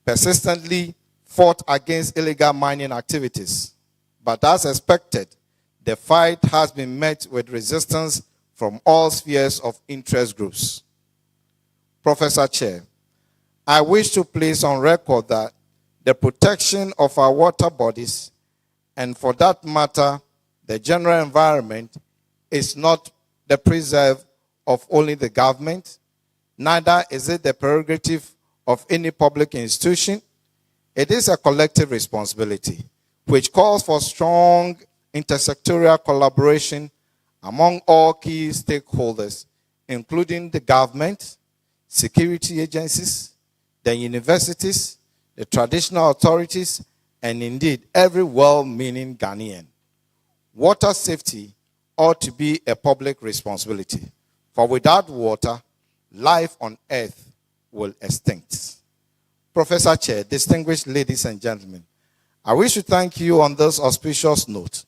Speaker 11: persistently fought against illegal mining activities. But as expected, the fight has been met with resistance from all spheres of interest groups. Professor Chair, I wish to place on record that the protection of our water bodies, and for that matter, the general environment, is not the preserve of only the government, neither is it the prerogative of any public institution. It is a collective responsibility, which calls for strong intersectoral collaboration among all key stakeholders, including the government, security agencies, the universities, the traditional authorities, and indeed every well-meaning Ghanaian. Water safety ought to be a public responsibility, for without water, life on earth will extinct. Professor Chair, distinguished ladies and gentlemen, I wish to thank you on this auspicious note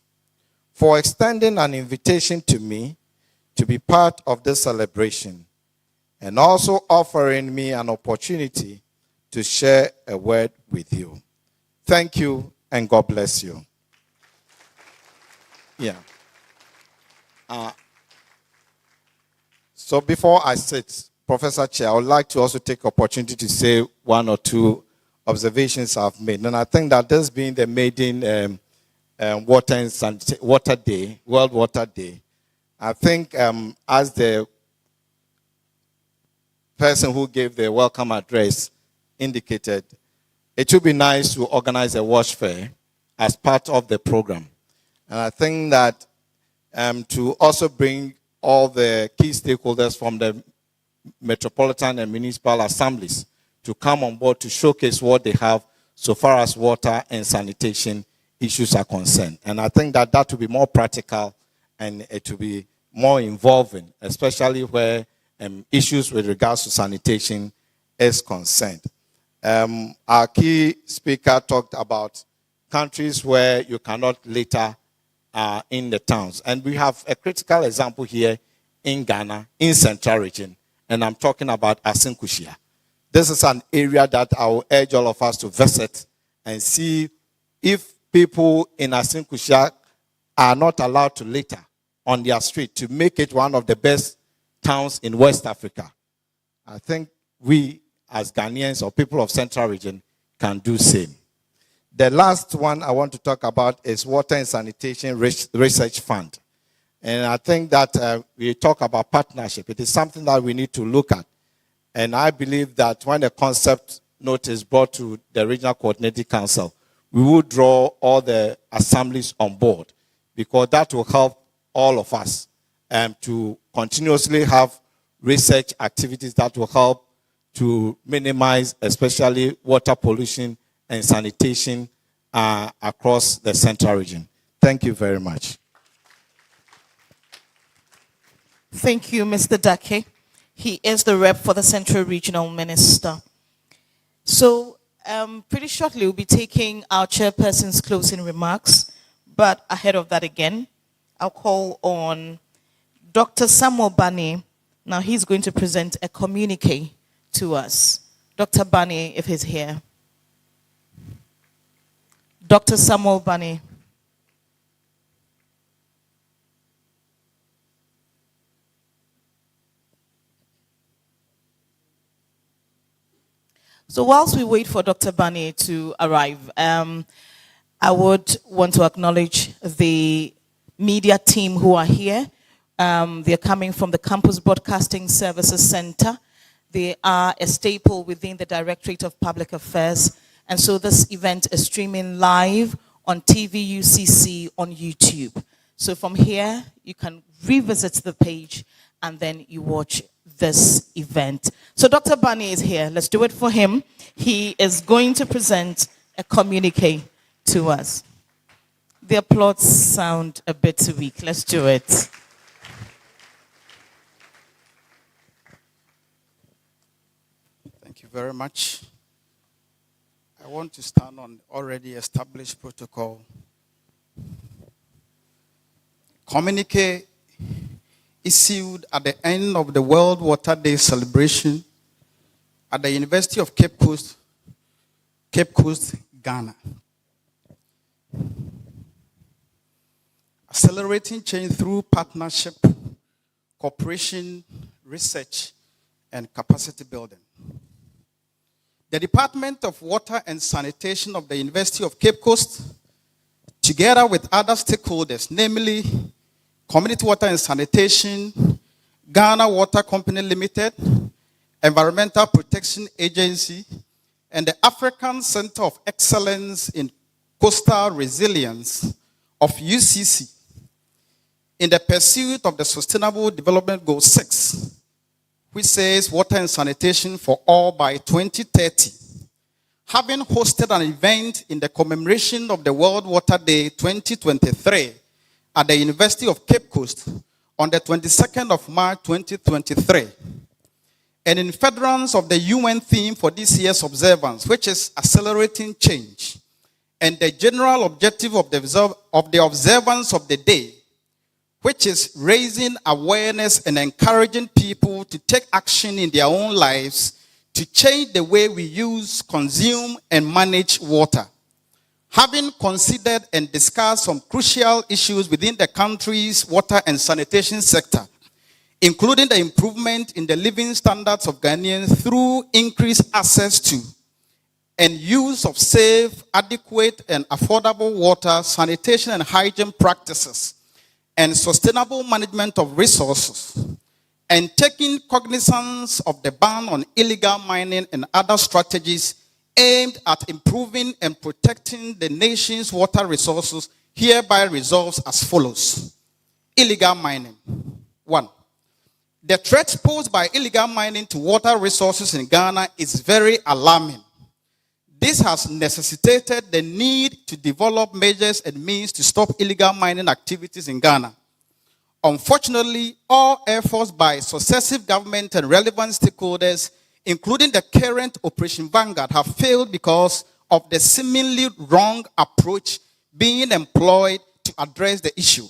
Speaker 11: for extending an invitation to me to be part of this celebration and also offering me an opportunity to share a word with you. Thank you and God bless you. Yeah. So before I sit, Professor Chair, I would like to also take opportunity to say one or two observations I've made. And I think that this being the maiden Water Day, World Water Day, I think as the person who gave the welcome address indicated, it would be nice to organize a wash fair as part of the program. And I think that to also bring all the key stakeholders from the metropolitan and municipal assemblies to come on board to showcase what they have so far as water and sanitation issues are concerned. And I think that that will be more practical and it will be more involving, especially where issues with regards to sanitation is concerned. Our key speaker talked about countries where you cannot litter in the towns. And we have a critical example here in Ghana, in Central Region, and I'm talking about Asinkushia. This is an area that I will urge all of us to visit and see if people in Asinkushia are not allowed to litter on their street to make it one of the best towns in West Africa. I think we, as Ghanaians or people of Central Region, can do same. The last one I want to talk about is Water and Sanitation Research Fund. And I think that we talk about partnership. It is something that we need to look at. And I believe that when the concept note is brought to the Regional Coordinating Council, we will draw all the assemblies on board, because that will help all of us to continuously have research activities that will help to minimize especially water pollution and sanitation across the central region. Thank you very much.
Speaker 1: Thank you, Mr. Dake. He is the rep for the Central Regional Minister. So pretty shortly we'll be taking our chairperson's closing remarks, but ahead of that again, I'll call on Dr. Samuel Bani. Now he's going to present a communique to us. Dr. Bani, if he's here. Dr. Samuel Bani. So whilst we wait for Dr. Bani to arrive, I would want to acknowledge the media team who are here. They're coming from the Campus Broadcasting Services Center. They are a staple within the Directorate of Public Affairs. And so this event is streaming live on TVUCC on YouTube. So from here, you can revisit the page and then you watch this event. So Dr. Bani is here. Let's do it for him. He is going to present a communique to us. The applause sound a bit weak. Let's do it.
Speaker 12: Thank you very much. I want to stand on already established protocol. Communique issued at the end of the World Water Day celebration at the University of Cape Coast, Ghana. Accelerating change through partnership, cooperation, research, and capacity building. The Department of Water and Sanitation of the University of Cape Coast, together with other stakeholders, namely Community Water and Sanitation, Ghana Water Company Limited, Environmental Protection Agency, and the African Center of Excellence in Coastal Resilience of UCC, in the pursuit of the Sustainable Development Goal 6, which says water and sanitation for all by 2030, having hosted an event in the commemoration of the World Water Day 2023 at the University of Cape Coast on the 22nd of March 2023, and in furtherance of the UN theme for this year's observance, which is accelerating change, and the general objective of the observance of the day, which is raising awareness and encouraging people to take action in their own lives to change the way we use, consume, and manage water. Having considered and discussed some crucial issues within the country's water and sanitation sector, including the improvement in the living standards of Ghanaians through increased access to and use of safe, adequate, and affordable water, sanitation, and hygiene practices, and sustainable management of resources, and taking cognizance of the ban on illegal mining and other strategies aimed at improving and protecting the nation's water resources, hereby resolves as follows. Illegal mining. 1. The threat posed by illegal mining to water resources in Ghana is very alarming. This has necessitated the need to develop measures and means to stop illegal mining activities in Ghana. Unfortunately, all efforts by successive government and relevant stakeholders, including the current Operation Vanguard, have failed because of the seemingly wrong approach being employed to address the issue.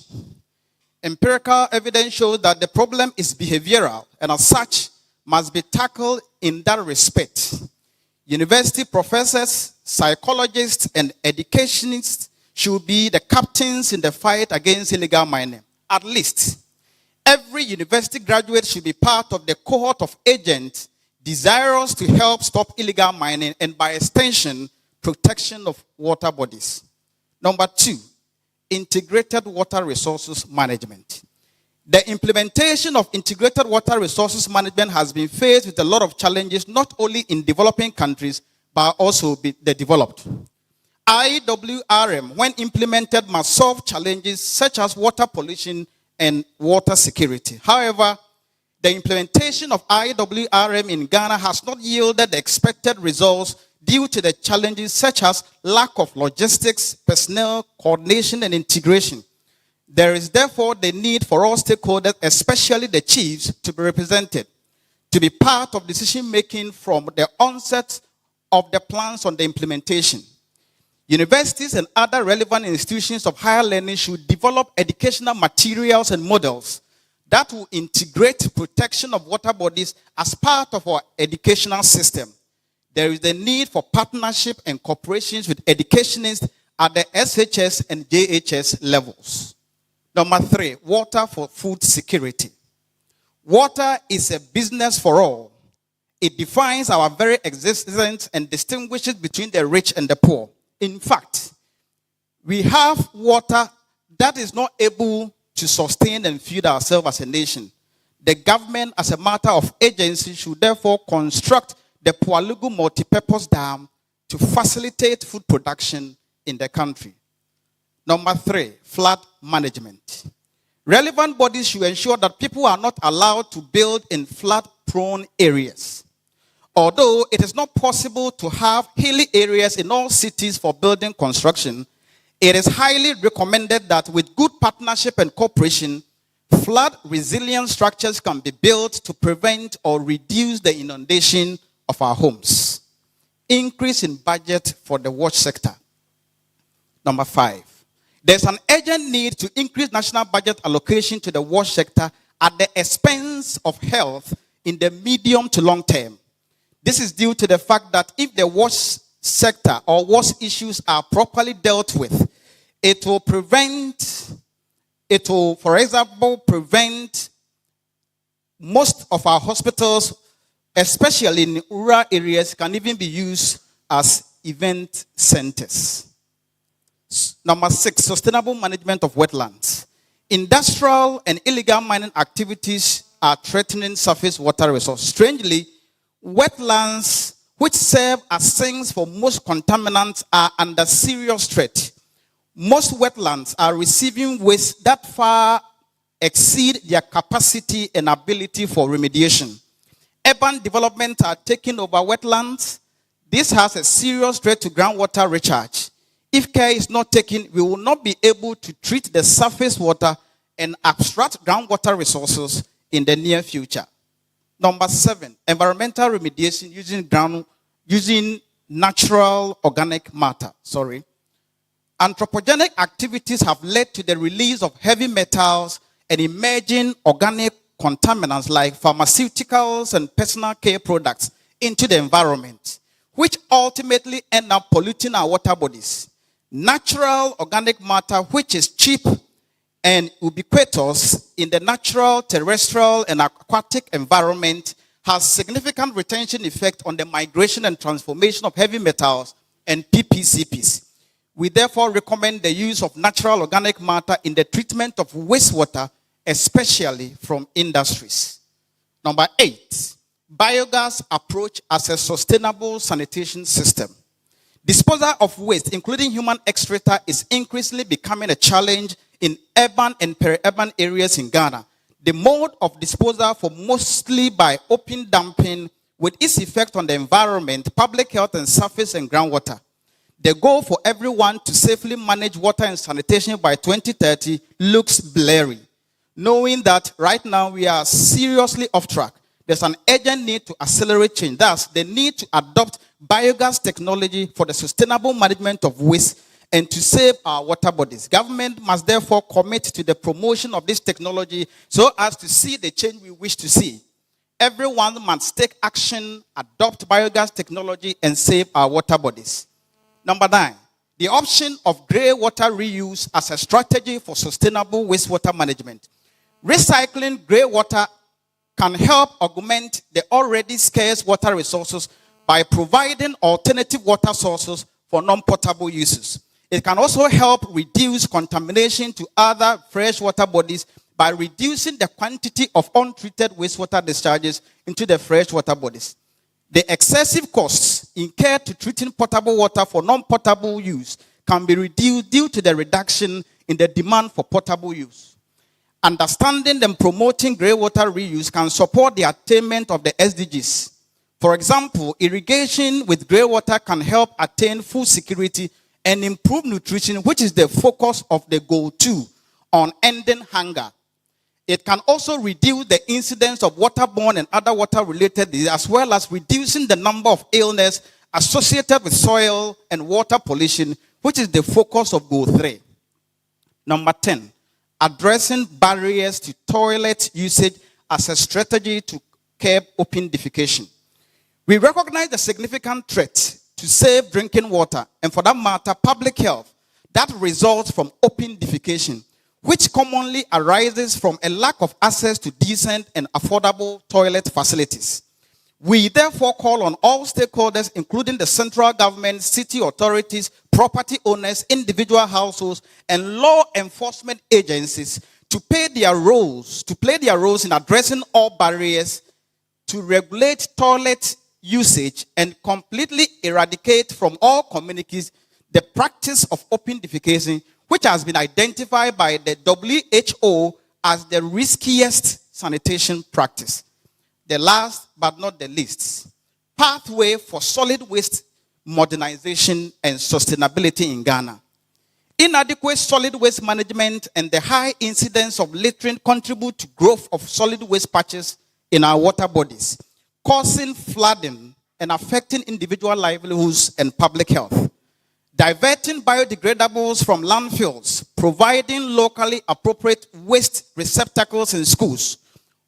Speaker 12: Empirical evidence shows that the problem is behavioral and as such must be tackled in that respect. University professors, psychologists, and educationists should be the captains in the fight against illegal mining. At least, every university graduate should be part of the cohort of agents desirous to help stop illegal mining and, by extension, protection of water bodies. Number 2, integrated water resources management. The implementation of integrated water resources management has been faced with a lot of challenges, not only in developing countries, but also the developed. IWRM, when implemented, must solve challenges such as water pollution and water security. However, the implementation of IWRM in Ghana has not yielded the expected results due to the challenges such as lack of logistics, personnel, coordination, and integration. There is therefore the need for all stakeholders, especially the chiefs, to be represented, to be part of decision-making from the onset of the plans on the implementation. Universities and other relevant institutions of higher learning should develop educational materials and models that will integrate protection of water bodies as part of our educational system. There is the need for partnership and cooperations with educationists at the SHS and JHS levels. Number 3, water for food security. Water is a business for all. It defines our very existence and distinguishes between the rich and the poor. In fact, we have water that is not able to sustain and feed ourselves as a nation. The government, as a matter of agency, should therefore construct the Pualugu multipurpose dam to facilitate food production in the country. Number 3, flood management. Relevant bodies should ensure that people are not allowed to build in flood-prone areas. Although it is not possible to have hilly areas in all cities for building construction, it is highly recommended that with good partnership and cooperation, flood-resilient structures can be built to prevent or reduce the inundation of our homes. Increase in budget for the wash sector. Number 5. There's an urgent need to increase national budget allocation to the wash sector at the expense of health in the medium to long term. This is due to the fact that if the wash sector or wash issues are properly dealt with, it will, for example, prevent most of our hospitals, especially in rural areas, can even be used as event centers. Number 6, sustainable management of wetlands. Industrial and illegal mining activities are threatening surface water resources. Strangely, wetlands, which serve as sinks for most contaminants, are under serious threat. Most wetlands are receiving waste that far exceed their capacity and ability for remediation. Urban development are taking over wetlands. This has a serious threat to groundwater recharge. If care is not taken, we will not be able to treat the surface water and abstract groundwater resources in the near future. Number 7, environmental remediation using natural organic matter. Anthropogenic activities have led to the release of heavy metals and emerging organic contaminants like pharmaceuticals and personal care products into the environment, which ultimately end up polluting our water bodies. Natural organic matter, which is cheap and ubiquitous in the natural, terrestrial, and aquatic environment, has significant retention effect on the migration and transformation of heavy metals and PPCPs. We therefore recommend the use of natural organic matter in the treatment of wastewater, especially from industries. Number 8, biogas approach as a sustainable sanitation system. Disposal of waste, including human excreta, is increasingly becoming a challenge in urban and peri-urban areas in Ghana. The mode of disposal for mostly by open dumping with its effect on the environment, public health, and surface and groundwater. The goal for everyone to safely manage water and sanitation by 2030 looks blurry. Knowing that right now we are seriously off track, there's an urgent need to accelerate change. Thus, the need to adopt biogas technology for the sustainable management of waste and to save our water bodies. Government must therefore commit to the promotion of this technology so as to see the change we wish to see. Everyone must take action, adopt biogas technology, and save our water bodies. Number 9, the option of grey water reuse as a strategy for sustainable wastewater management. Recycling grey water can help augment the already scarce water resources by providing alternative water sources for non-potable uses. It can also help reduce contamination to other freshwater bodies by reducing the quantity of untreated wastewater discharges into the freshwater bodies. The excessive costs incurred to treating potable water for non-potable use can be reduced due to the reduction in the demand for potable use. Understanding and promoting greywater reuse can support the attainment of the SDGs. For example, irrigation with greywater can help attain food security and improve nutrition, which is the focus of the Goal 2 on ending hunger. It can also reduce the incidence of waterborne and other water-related diseases, as well as reducing the number of illnesses associated with soil and water pollution, which is the focus of Goal 3. Number 10, addressing barriers to toilet usage as a strategy to curb open defecation. We recognize the significant threat to safe drinking water, and for that matter, public health, that results from open defecation, which commonly arises from a lack of access to decent and affordable toilet facilities. We therefore call on all stakeholders, including the central government, city authorities, property owners, individual households, and law enforcement agencies to play their roles in addressing all barriers to regulate toilet usage and completely eradicate from all communities the practice of open defecation, which has been identified by the WHO as the riskiest sanitation practice. The last but not the least, pathway for solid waste modernization and sustainability in Ghana. Inadequate solid waste management and the high incidence of littering contribute to growth of solid waste patches in our water bodies, causing flooding and affecting individual livelihoods and public health. Diverting biodegradables from landfills, providing locally appropriate waste receptacles in schools,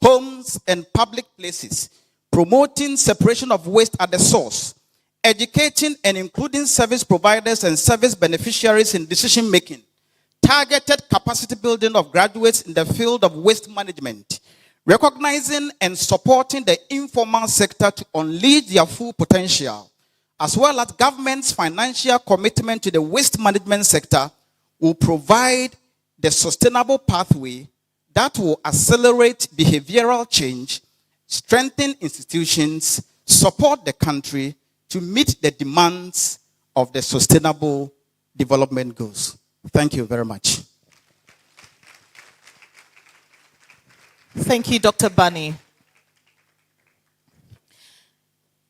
Speaker 12: homes, and public places, promoting separation of waste at the source, educating and including service providers and service beneficiaries in decision making, targeted capacity building of graduates in the field of waste management, recognizing and supporting the informal sector to unleash their full potential, as well as government's financial commitment to the waste management sector, will provide the sustainable pathway that will accelerate behavioral change, strengthen institutions, support the country to meet the demands of the sustainable development goals. Thank you very much.
Speaker 1: Thank you, Dr. Bani.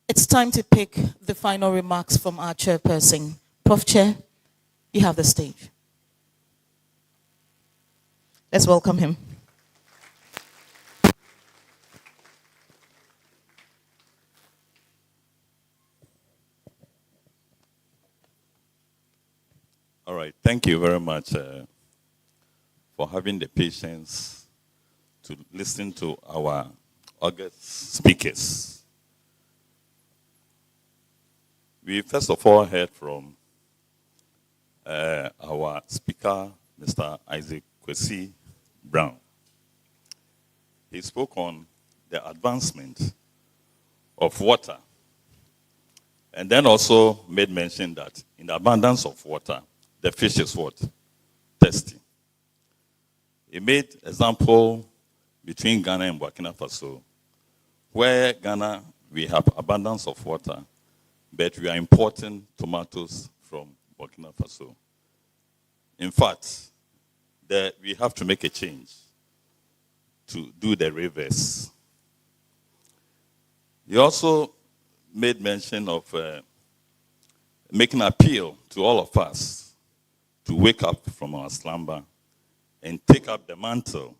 Speaker 1: It's time to pick the final remarks from our chairperson. Prof. Chair, you have the stage. Let's welcome him.
Speaker 13: All right, thank you very much for having the patience to listen to our august speakers. We first of all heard from our speaker, Mr. Isaac Kwesi Brown. He spoke on the advancement of water, and then also made mention that in the abundance of water, the fish is what? Thirsty. He made example between Ghana and Burkina Faso, where Ghana, we have abundance of water, but we are importing tomatoes from Burkina Faso. In fact, we have to make a change to do the reverse. He also made mention of making an appeal to all of us to wake up from our slumber and take up the mantle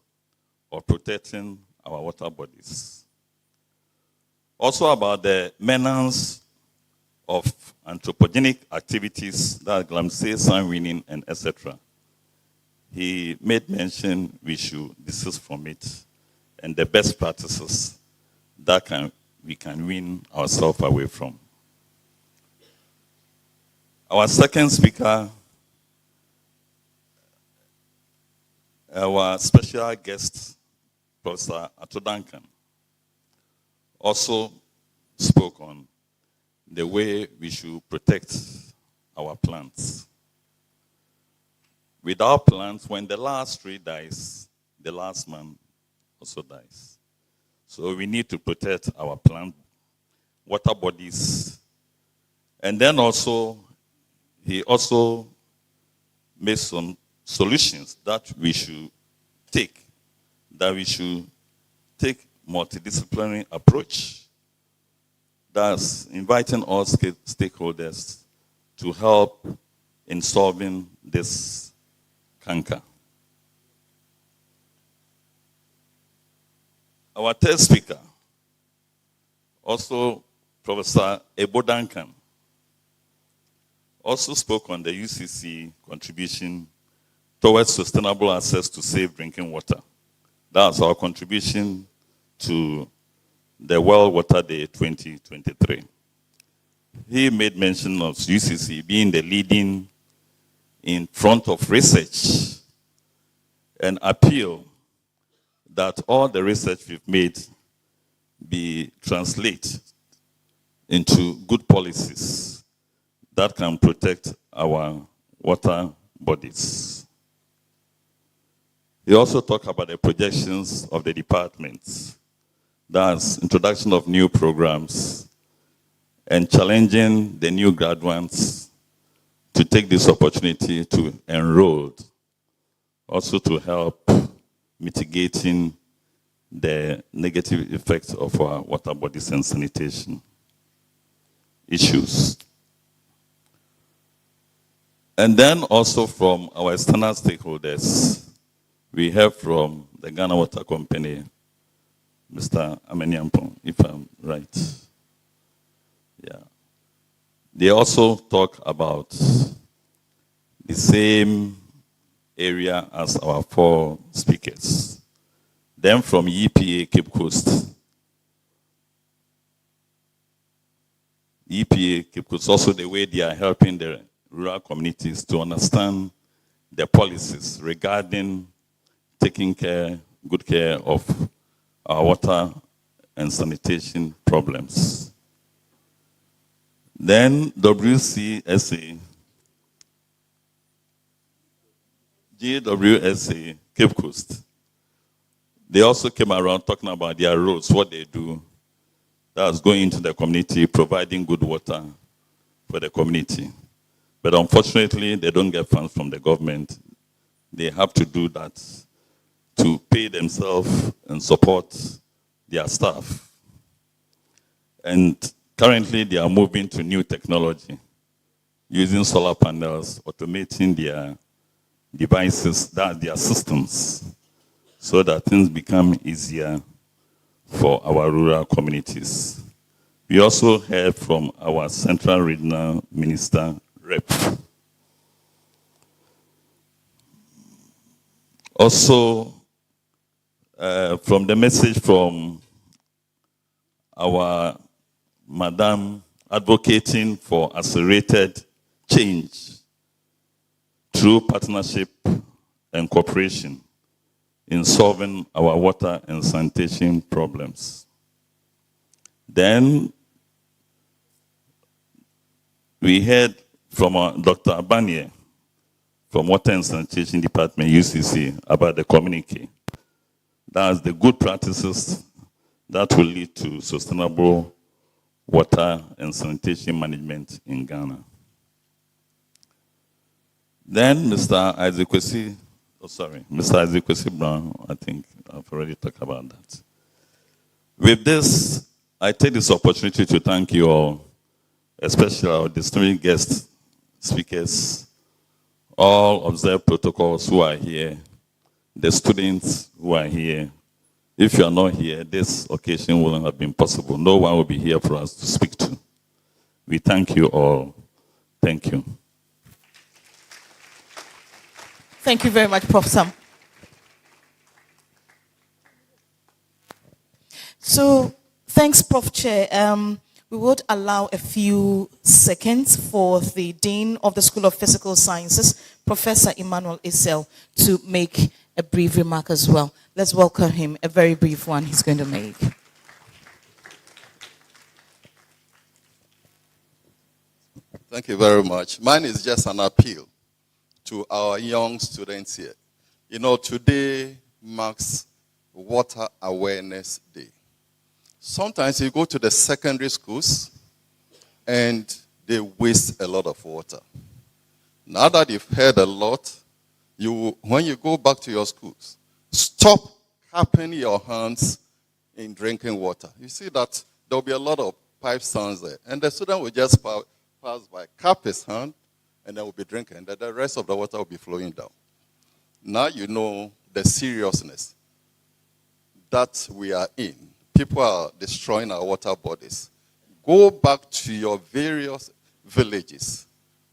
Speaker 13: of protecting our water bodies. Also about the menace of anthropogenic activities, that glamsey, sun winning, and etc. He made mention we should desist from it and the best practices that we can wean ourselves away from. Our second speaker, our special guest, Professor Ato Duncan, also spoke on the way we should protect our plants. Without plants, when the last tree dies, the last man also dies. So we need to protect our plant water bodies. And then also, he also made some solutions that we should take multidisciplinary approach. That's inviting all stakeholders to help in solving this canker. Our third speaker, also Professor Ebo Duncan, also spoke on the UCC contribution towards sustainable access to safe drinking water. That's our contribution to the World Water Day 2023. He made mention of UCC being the leading in front of research and appeal that all the research we've made be translated into good policies that can protect our water bodies. He also talked about the projections of the departments. That's introduction of new programs and challenging the new graduates to take this opportunity to enroll, also to help mitigating the negative effects of our water bodies and sanitation issues. And then also from our external stakeholders, we have from the Ghana Water Company, Mr. Ameniampong, if I'm right. Yeah. They also talk about the same area as our four speakers. Then from EPA Cape Coast. EPA Cape Coast, also the way they are helping the rural communities to understand the policies regarding taking good care of our water and sanitation problems. Then WCSA, GWSA, Cape Coast, they also came around talking about their roles, what they do. That's going into the community, providing good water for the community. But unfortunately, they don't get funds from the government. They have to do that to pay themselves and support their staff. And currently, they are moving to new technology, using solar panels, automating their devices, their systems, so that things become easier for our rural communities. We also heard from our Central Regional Minister Rep. Also, from the message from our Madam advocating for accelerated change through partnership and cooperation in solving our water and sanitation problems. Then we heard from Dr. Abanye from Water and Sanitation Department, UCC, about the communique. That's the good practices that will lead to sustainable water and sanitation management in Ghana. Then Mr. Isaac Kwesi Brown, I think I've already talked about that. With this, I take this opportunity to thank you all, especially our distinguished guest speakers, all observed protocols who are here, the students who are here. If you are not here, this occasion wouldn't have been possible. No one will be here for us to speak to. We thank you all. Thank you.
Speaker 1: Thank you very much, Prof. Sam. So, thanks, Prof. Chair. We would allow a few seconds for the Dean of the School of Physical Sciences, Professor Emmanuel Isel, to make a brief remark as well. Let's welcome him, a very brief one he's going to make.
Speaker 14: Thank you very much. Mine is just an appeal to our young students here. You know, today, marks Water Awareness Day. Sometimes you go to the secondary schools and they waste a lot of water. Now that you've heard a lot, when you go back to your schools, stop cupping your hands in drinking water. You see that there'll be a lot of pipe sounds there. And the student will just pass by, cup his hand, and then will be drinking. And the rest of the water will be flowing down. Now you know the seriousness that we are in. People are destroying our water bodies. Go back to your various villages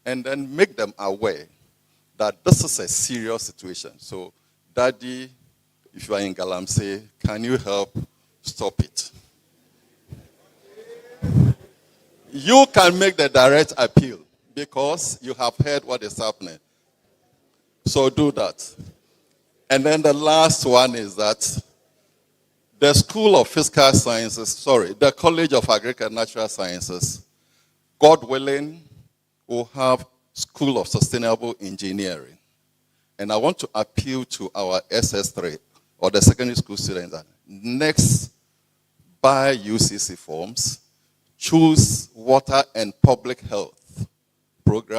Speaker 14: and then make them aware that this is a serious situation. So, Daddy, if you are in Galamsey, can you help stop it? You can make the direct appeal because you have heard what is happening. So do that. And then the last one is that the School of Physical Sciences, the College of Agricultural and Natural Sciences, God willing, will have School of Sustainable Engineering. And I want to appeal to our SS3 or the secondary school students that next buy UCC forms, choose water and public health